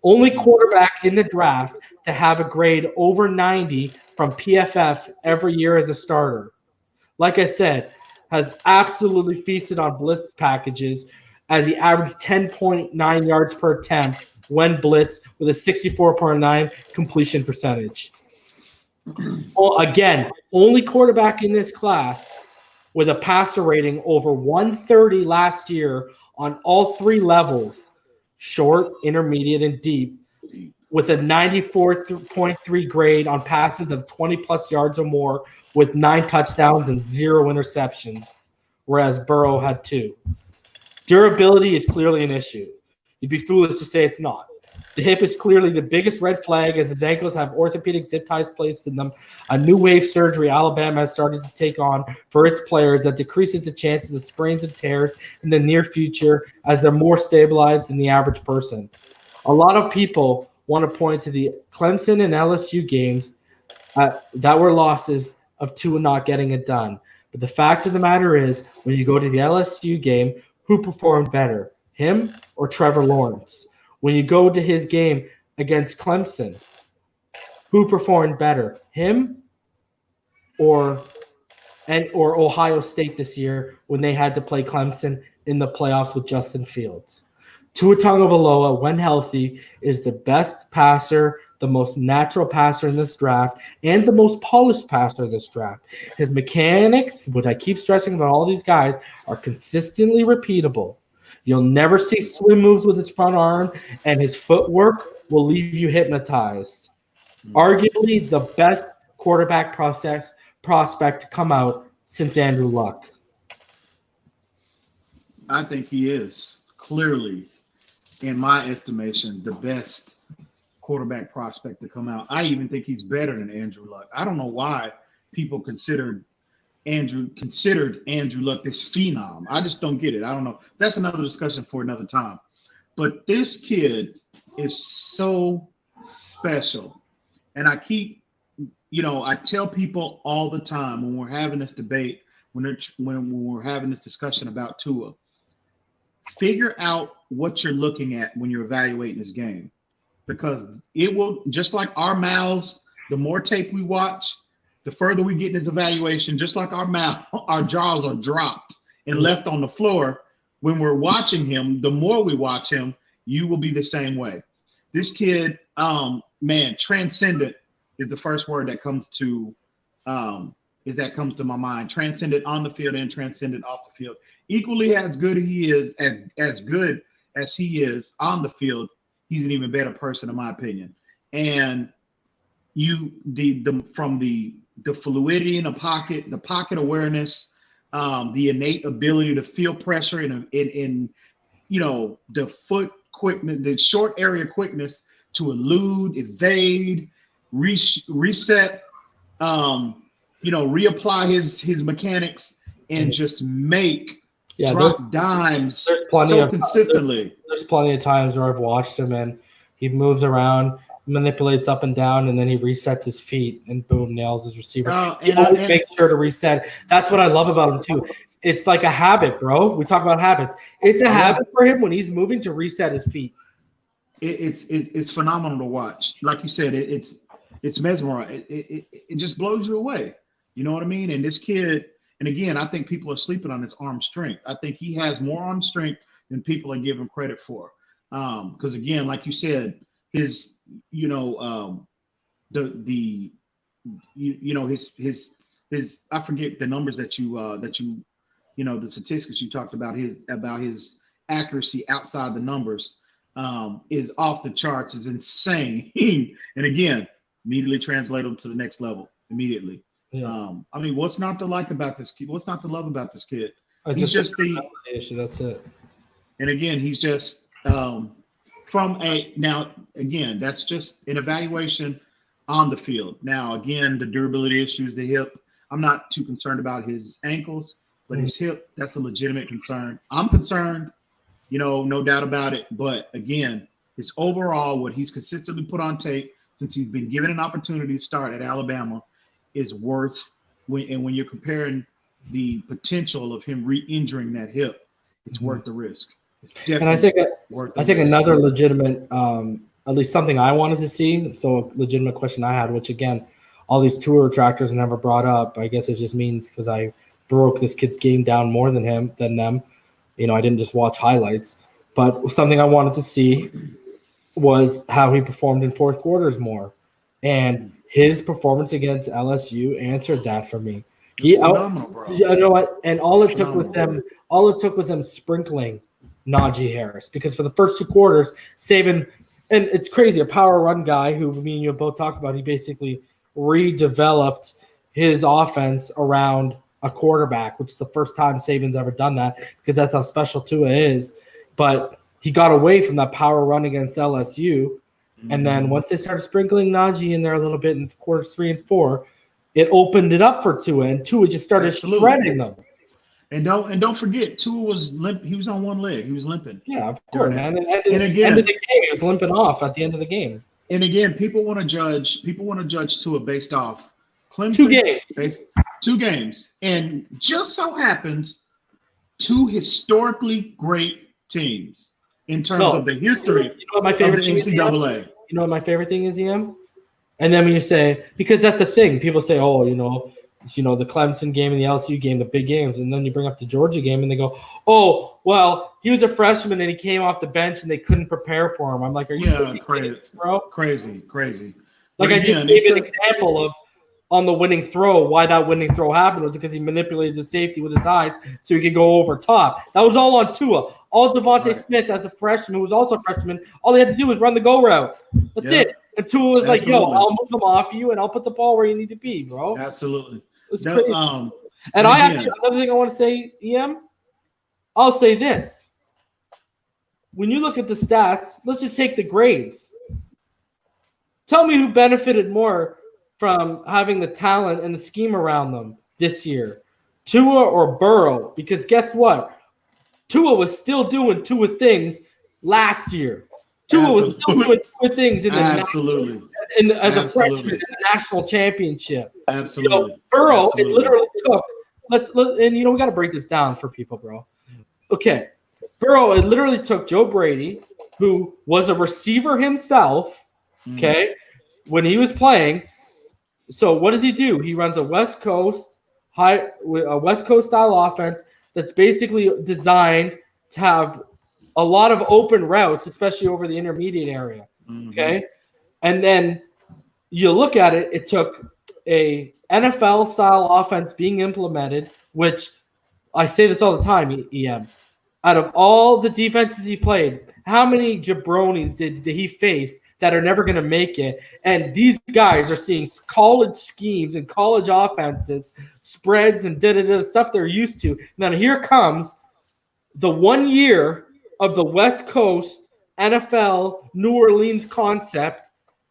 Only quarterback in the draft to have a grade over 90 from PFF every year as a starter. Like I said, has absolutely feasted on blitz packages as he averaged 10.9 yards per attempt when blitzed with a 64.9 completion percentage. Again, only quarterback in this class with a passer rating over 130 last year on all three levels, short, intermediate, and deep, with a 94.3 grade on passes of 20-plus yards or more with 9 touchdowns and 0 interceptions, whereas Burrow had 2. Durability is clearly an issue. You'd be foolish to say it's not. The hip is clearly the biggest red flag as his ankles have orthopedic zip ties placed in them. A new wave surgery Alabama has started to take on for its players that decreases the chances of sprains and tears in the near future as they're more stabilized than the average person. A lot of people want to point to the Clemson and LSU games that were losses of Tua not getting it done. But the fact of the matter is, when you go to the LSU game, who performed better, him or Trevor Lawrence? When you go to his game against Clemson, who performed better, him or Ohio State this year when they had to play Clemson in the playoffs with Justin Fields? Tua Tagovailoa, when healthy, is the best passer, the most natural passer in this draft, and the most polished passer in this draft. His mechanics, which I keep stressing about all these guys, are consistently repeatable. You'll never see swim moves with his front arm, and his footwork will leave you hypnotized. Arguably the best quarterback prospect to come out since Andrew Luck. I think he is clearly, in my estimation, the best quarterback prospect to come out. I even think he's better than Andrew Luck. I don't know why people considered Andrew Luck this phenom. I just don't get it. I don't know. That's another discussion for another time. But this kid is so special. And I tell people all the time when we're having this debate, when we're having this discussion about Tua, figure out what you're looking at when you're evaluating this game. Because it will, just like our mouths, the more tape we watch, the further we get in this evaluation, just like our jaws are dropped and left on the floor. When we're watching him, the more we watch him, you will be the same way. This kid, transcendent is the first word that comes to my mind. Transcendent on the field and transcendent off the field. Equally as good as he is on the field, he's an even better person, in my opinion. And from the fluidity in the pocket awareness, the innate ability to feel pressure in the foot quickness, the short area quickness to elude, evade, reset, reapply his mechanics and just make drop dimes consistently. There's plenty of times where I've watched him and he moves around, manipulates up and down, and then he resets his feet and boom, nails his receiver. He always makes sure to reset. That's what I love about him too. It's like a habit, bro. We talk about habits. It's a habit for him when he's moving to reset his feet. it's phenomenal to watch. Like you said, it's mesmerizing. It just blows you away. You know what I mean? And this kid, and again, I think people are sleeping on his arm strength. I think he has more arm strength than people are giving credit for. Because again, like you said, his his I forget the numbers that the statistics you talked about his accuracy outside the numbers is off the charts, is insane. And again, immediately translate them to the next level immediatly. Yeah. I mean, what's not to like about this kid? What's not to love about this kid? He's just the issue. That's it. And again, he's just now again, that's just an evaluation on the field. Now, again, the durability issues, the hip. I'm not too concerned about his ankles, but his hip, that's a legitimate concern. I'm concerned, no doubt about it. But again, his overall, what he's consistently put on tape since he's been given an opportunity to start at Alabama is worth, when you're comparing the potential of him re-injuring that hip, it's worth the risk. It's definitely and I think another legitimate, at least something I wanted to see, so a legitimate question I had, which again, all these tour retractors never brought up. I guess it just means because I broke this kid's game down more than them. I didn't just watch highlights. But something I wanted to see was how he performed in fourth quarters more. And his performance against LSU answered that for me. And all it took was them sprinkling Najee Harris, because for the first 2 quarters, Saban, and it's crazy, a power run guy who me and you both talked about, he basically redeveloped his offense around a quarterback, which is the first time Saban's ever done that, because that's how special Tua is. But he got away from that power run against LSU. And then once they started sprinkling Najee in there a little bit in quarters 3 and 4, it opened it up for Tua, and Tua just started shredding them. And don't forget, Tua was limp. He was on one leg. He was limping. Yeah, of course, man. And again, end of the game, he was limping off at the end of the game. And again, people want to judge Tua based off Clemson. 2 games. And just so happens 2 historically great teams in terms of the history of the NCAA. You know what my favorite thing is, EM? And then when you say, because that's a thing, people say, the Clemson game and the LSU game, the big games, and then you bring up the Georgia game and they go, oh, well, he was a freshman and he came off the bench and they couldn't prepare for him. I'm like, are you crazy, bro? Crazy. Like, I just gave an example of on the winning throw, why that winning throw happened was because he manipulated the safety with his eyes so he could go over top. That was all on Tua. All Devontae Smith as a freshman, who was also a freshman, all he had to do was run the go route. That's it. And Tua was like, I'll move them off you and I'll put the ball where you need to be, bro. Absolutely. It's crazy. And another thing I want to say, EM, I'll say this. When you look at the stats, let's just take the grades. Tell me who benefited more from having the talent and the scheme around them this year, Tua or Burrow? Because guess what? Tua was still doing Tua things last year. Tua was still doing Tua things in the as a freshman in the national championship. Absolutely. Burrow, it literally took. We got to break this down for people, bro. Okay, Burrow, it literally took Joe Brady, who was a receiver himself. Okay, when he was playing. So what does he do? He runs a West Coast style offense that's basically designed to have a lot of open routes, especially over the intermediate area. Okay, and then you look at it. It took a NFL style offense being implemented, which I say this all the time. EM, out of all the defenses he played, how many jabronis did he face that are never going to make it? And these guys are seeing college schemes and college offenses, spreads and stuff they're used to. Now here comes the 1 year of the West Coast NFL New Orleans concept.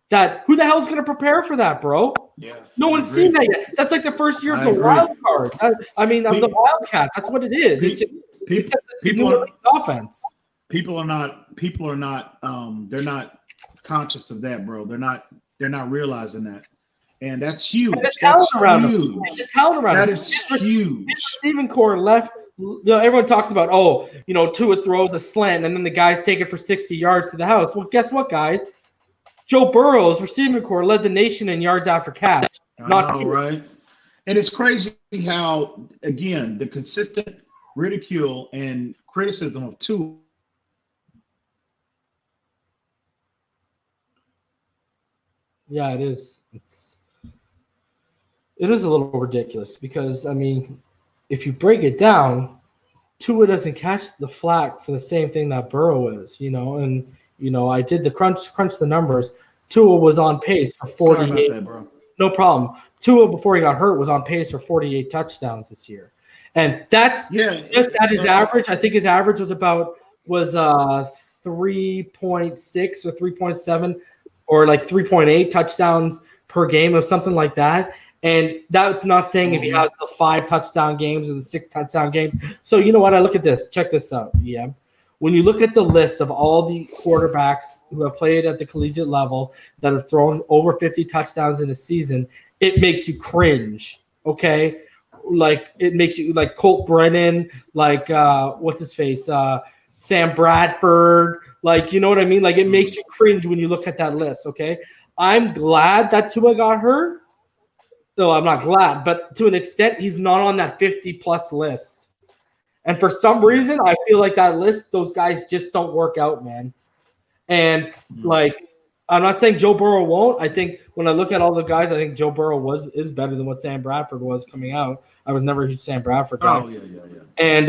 That who the hell is going to prepare for that, bro? Yeah, no one's seen that yet. That's like the first year of the wild card. I'm the Wildcat. That's what it is. It's New Orleans offense. People are not. They're not conscious of that, bro. They're not realizing that, and that's huge. And the talent around him. That is huge. Stephen Core left everyone talks about, Tua throws a slant and then the guys take it for 60 yards to the house. Well, guess what, guys? Joe Burrow's receiving core led the nation in yards after catch. I know, right? And it's crazy how, again, the consistent ridicule and criticism of Tua. Yeah, it is. It is a little ridiculous because, I mean, if you break it down, Tua doesn't catch the flack for the same thing that Burrow is, and I did the crunch the numbers. Tua was on pace for 48. Sorry about that, bro. No problem. Tua, before he got hurt, was on pace for 48 touchdowns this year. And that's just at his average. I think his average was 3.6 or 3.7 or like 3.8 touchdowns per game or something like that. And that's not saying if he has the 5 touchdown games or the 6 touchdown games. So you know what? I look at this. Check this out, EM. When you look at the list of all the quarterbacks who have played at the collegiate level that have thrown over 50 touchdowns in a season, it makes you cringe, okay? Like, it makes you, like Colt Brennan, like, what's his face? Sam Bradford, like, you know what I mean? Like, it makes you cringe when you look at that list, okay? I'm glad that Tua got hurt. No, I'm not glad, but to an extent, he's not on that 50-plus list. And for some reason, I feel like that list, those guys just don't work out, man. And, like, I'm not saying Joe Burrow won't. I think when I look at all the guys, I think Joe Burrow is better than what Sam Bradford was coming out. I was never a huge Sam Bradford guy. Oh, yeah. And,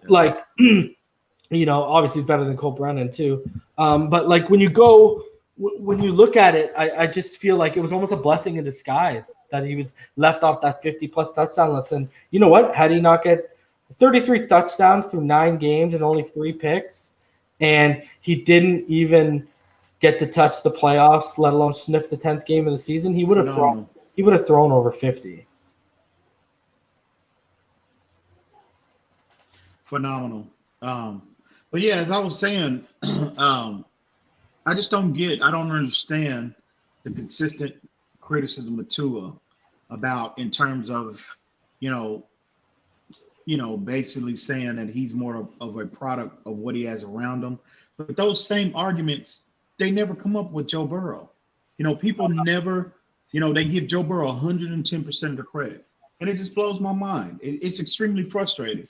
like, obviously he's better than Colt Brennan, too. But, like, when you look at it, I just feel like it was almost a blessing in disguise that he was left off that 50-plus touchdown list. And you know what? Had he not get 33 touchdowns through 9 games and only 3 picks, and he didn't even get to touch the playoffs, let alone sniff the 10th game of the season, he would have thrown over 50. Phenomenal. But yeah, as I was saying, I just don't understand the consistent criticism of Tua about in terms of, basically saying that he's more of a product of what he has around him. But those same arguments, they never come up with Joe Burrow. People never, they give Joe Burrow 110% of the credit. And it just blows my mind. It's extremely frustrating,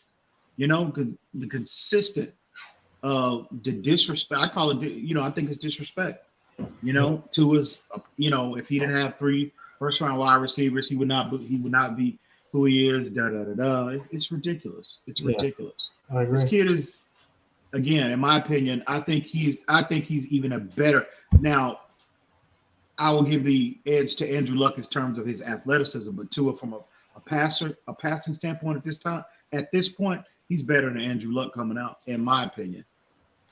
because the consistent, the disrespect, I call it, I think it's disrespect, Tua's, if he didn't have 3 first-round wide receivers, he would not be who he is, It's ridiculous. It's ridiculous. I agree. This kid is, again, in my opinion, I think he's even a better. Now, I will give the edge to Andrew Luck in terms of his athleticism, but Tua from a passing standpoint at this point, he's better than Andrew Luck coming out, in my opinion.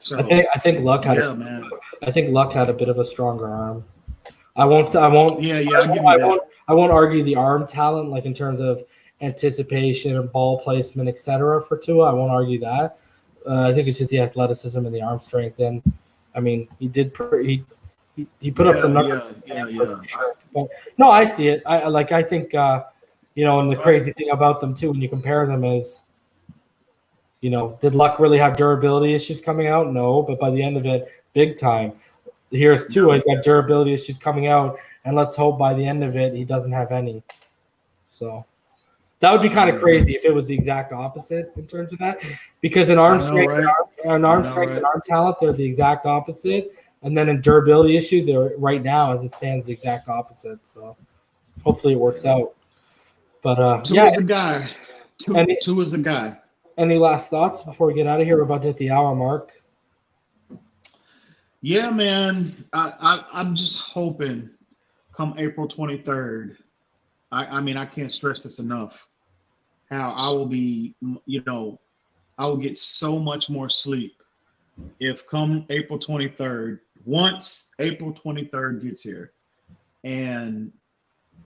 So I think Luck had a bit of a stronger arm. I won't argue the arm talent, like in terms of anticipation and ball placement, etc. for Tua. I won't argue that. I think it's just the athleticism and the arm strength. And I mean, he put up some numbers. For sure. But no, I see it. I think and the crazy thing about them too, when you compare them, is, did Luck really have durability issues coming out? No, but by the end of it, big time. Here's Tua. He's got durability issues coming out, and let's hope by the end of it he doesn't have any. So that would be kind of crazy if it was the exact opposite in terms of that, because in arm strength, and arm talent, they're the exact opposite, and then in durability issue, they're right now as it stands the exact opposite. So hopefully it works out. But Tua's a guy. Tua's a guy. Any last thoughts before we get out of here? We're about to hit the hour mark. Yeah, man. I'm just hoping come April 23rd. I mean, I can't stress this enough. How I will be, I will get so much more sleep if come April 23rd, once April 23rd gets here, and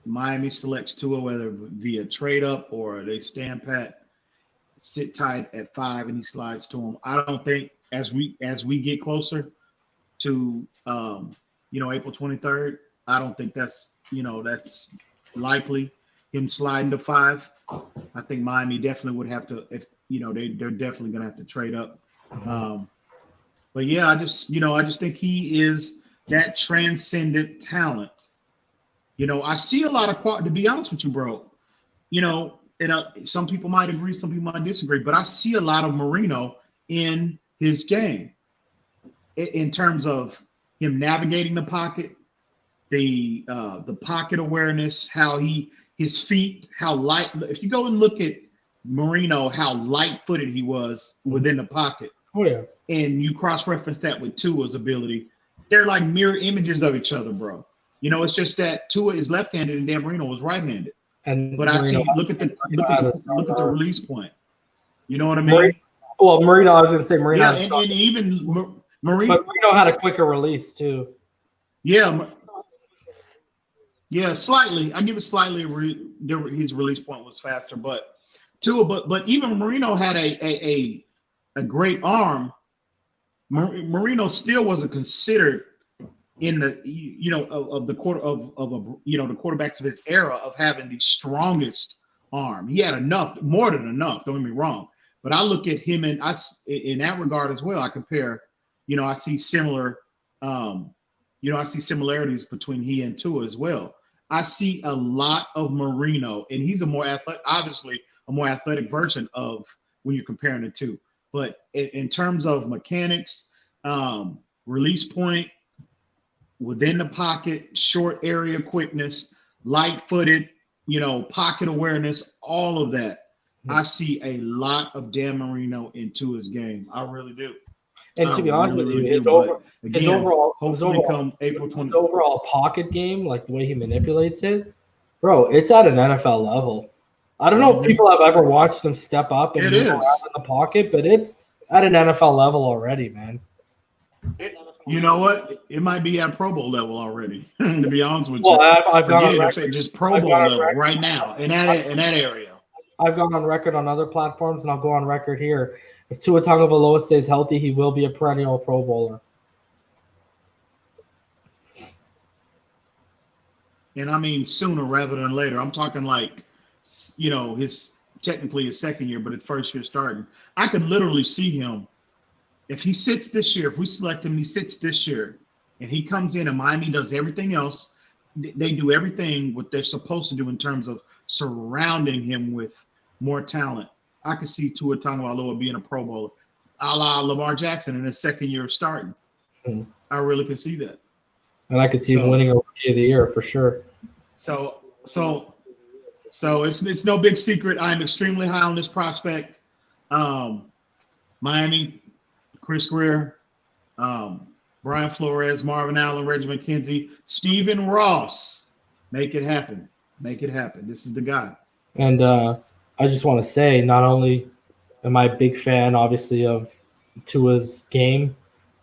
Miami selects Tua, whether via trade up or they stand pat, sit tight at 5, and he slides to him. I don't think as we get closer to April 23rd, I don't think that's likely, him sliding to 5. I think Miami definitely would have to, if they're definitely gonna have to trade up. But yeah, I just think he is that transcendent talent. I see a lot of to be honest with you, bro. And some people might agree, some people might disagree, but I see a lot of Marino in his game in terms of him navigating the pocket, the pocket awareness, his feet, how light. If you go and look at Marino, how light-footed he was within the pocket. Oh yeah. And you cross-reference that with Tua's ability, they're like mirror images of each other, bro. It's just that Tua is left-handed and Dan Marino was right-handed. But I see. Look at the release point. You know what I mean? Marino. I was going to say Marino. Yeah, and even Marino. But Marino had a quicker release too. Yeah. Yeah, slightly. I give it slightly. His release point was faster, but Tua. But even Marino had a great arm. Marino still wasn't considered in the of the quarter of the quarterbacks of his era of having the strongest arm. He had more than enough. Don't get me wrong, but I look at him and in that regard as well. I compare. I see similar. I see similarities between he and Tua as well. I see a lot of Marino, and he's obviously a more athletic version of when you're comparing the two. But in terms of mechanics, release point, within the pocket, short area quickness, light-footed, pocket awareness, all of that. I see a lot of Dan Marino into his game. I really do. And to be honest with you, his overall pocket game, like the way he manipulates it, bro, it's at an NFL level. I don't know if people have ever watched him step up and move around in the pocket, but it's at an NFL level already, man. You know what? It might be at Pro Bowl level already. To be honest with you, I've gone on record. Just Pro Bowl level right now in that area. I've gone on record on other platforms, and I'll go on record here. If Tua Tagovailoa stays healthy, he will be a perennial Pro Bowler. And I mean sooner rather than later. I'm talking like, technically his second year, but his first year starting. I could literally see him. If he sits this year, if we select him, he sits this year, and he comes in and Miami does everything else. They do everything what they're supposed to do in terms of surrounding him with more talent. I could see Tua Tagovailoa being a Pro Bowler, a la Lamar Jackson in his second year of starting. Mm-hmm. I really could see that. And I could see him winning a Rookie of the Year for sure. So it's no big secret. I'm extremely high on this prospect. Miami, Chris Greer, Brian Flores, Marvin Allen, Reggie McKenzie, Stephen Ross. Make it happen. Make it happen. This is the guy. And I just want to say, not only am I a big fan, obviously, of Tua's game,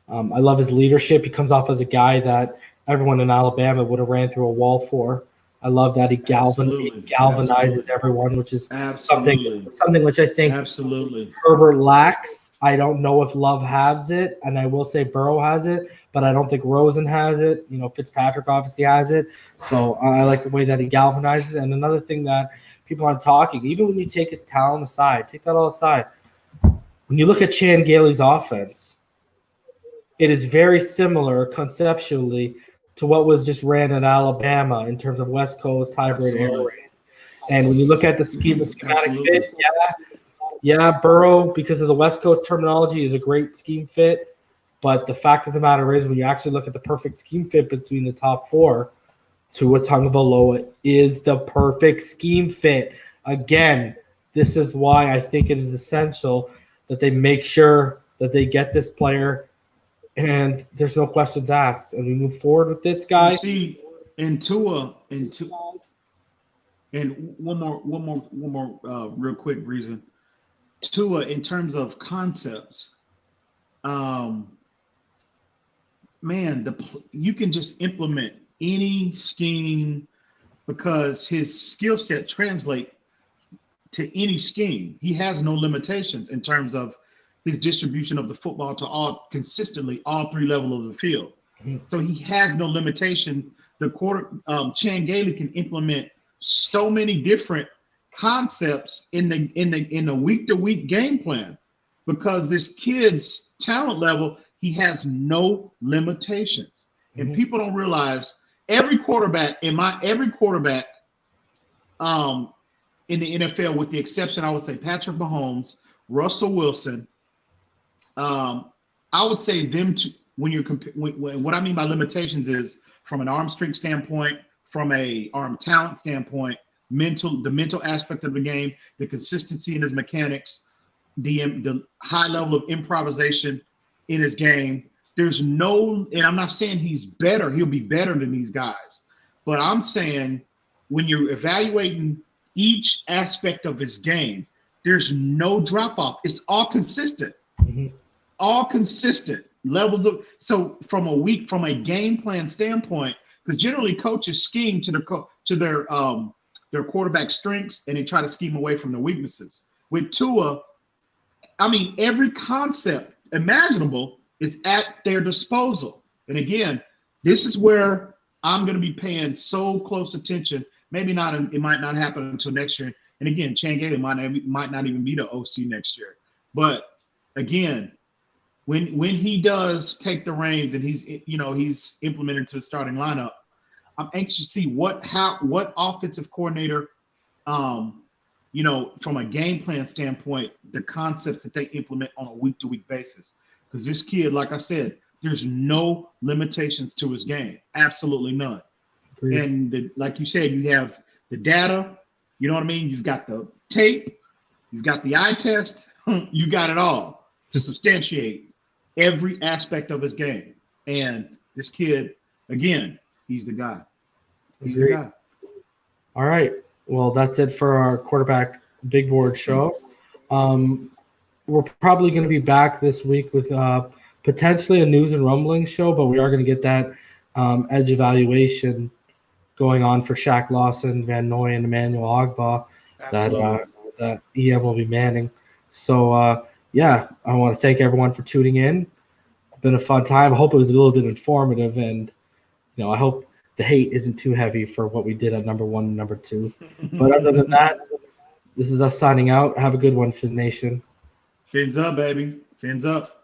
I love his leadership. He comes off as a guy that everyone in Alabama would have ran through a wall for. I love that he galvanizes everyone, which is something which I think Herbert lacks. I don't know if Love has it, and I will say Burrow has it, but I don't think Rosen has it. Fitzpatrick obviously has it. So I like the way that he galvanizes. And another thing that people aren't talking, even when you take his talent aside, take that all aside, when you look at Chan Gailey's offense, it is very similar conceptually to what was just ran at Alabama in terms of West Coast hybrid air raid. And when you look at the schematic fit, Burrow, because of the West Coast terminology, is a great scheme fit. But the fact of the matter is, when you actually look at the perfect scheme fit between the top four, Tua Tagovailoa is the perfect scheme fit. Again, this is why I think it is essential that they make sure that they get this player and there's no questions asked, and we move forward with this guy. See, and Tua, and one more real quick reason. Tua, in terms of concepts, you can just implement any scheme because his skill set translates to any scheme. He has no limitations in terms of his distribution of the football to all three levels of the field. Mm-hmm. So he has no limitation. Chan Gailey can implement so many different concepts in the week-to-week game plan, because this kid's talent level, he has no limitations. And people don't realize every quarterback in the NFL, with the exception, I would say Patrick Mahomes, Russell Wilson, I would say them two. What I mean by limitations is from an arm strength standpoint, from a arm talent standpoint, the mental aspect of the game, the consistency in his mechanics, the high level of improvisation in his game. There's no, and I'm not saying he's better, he'll be better than these guys, but I'm saying when you're evaluating each aspect of his game, there's no drop off. It's all consistent, all consistent levels of. So from a game plan standpoint, because generally coaches scheme to their quarterback strengths, and they try to scheme away from their weaknesses. With Tua, I mean, every concept imaginable is at their disposal. And again, this is where I'm going to be paying so close attention. Maybe not, it might not happen until next year. And again, Chan Gailey might not even be the OC next year. But again, when he does take the reins and he's implemented to the starting lineup, I'm anxious to see what offensive coordinator, from a game plan standpoint, the concepts that they implement on a week-to-week basis. Because this kid, like I said, there's no limitations to his game, absolutely none. Agreed. And like you said, you have the data, you know what I mean? You've got the tape, you've got the eye test, you got it all to substantiate every aspect of his game. And this kid, again, he's the guy. He's the guy. All right. Well, that's it for our quarterback big board show. We're probably going to be back this week with potentially a news and rumbling show, but we are going to get that edge evaluation going on for Shaq Lawson, Van Noy, and Emmanuel Ogbah that EM will be manning. So, I want to thank everyone for tuning in. It's been a fun time. I hope it was a little bit informative, and I hope the hate isn't too heavy for what we did at number 1 and number 2. But other than that, this is us signing out. Have a good one, Fin Nation. Fins up, baby. Fins up.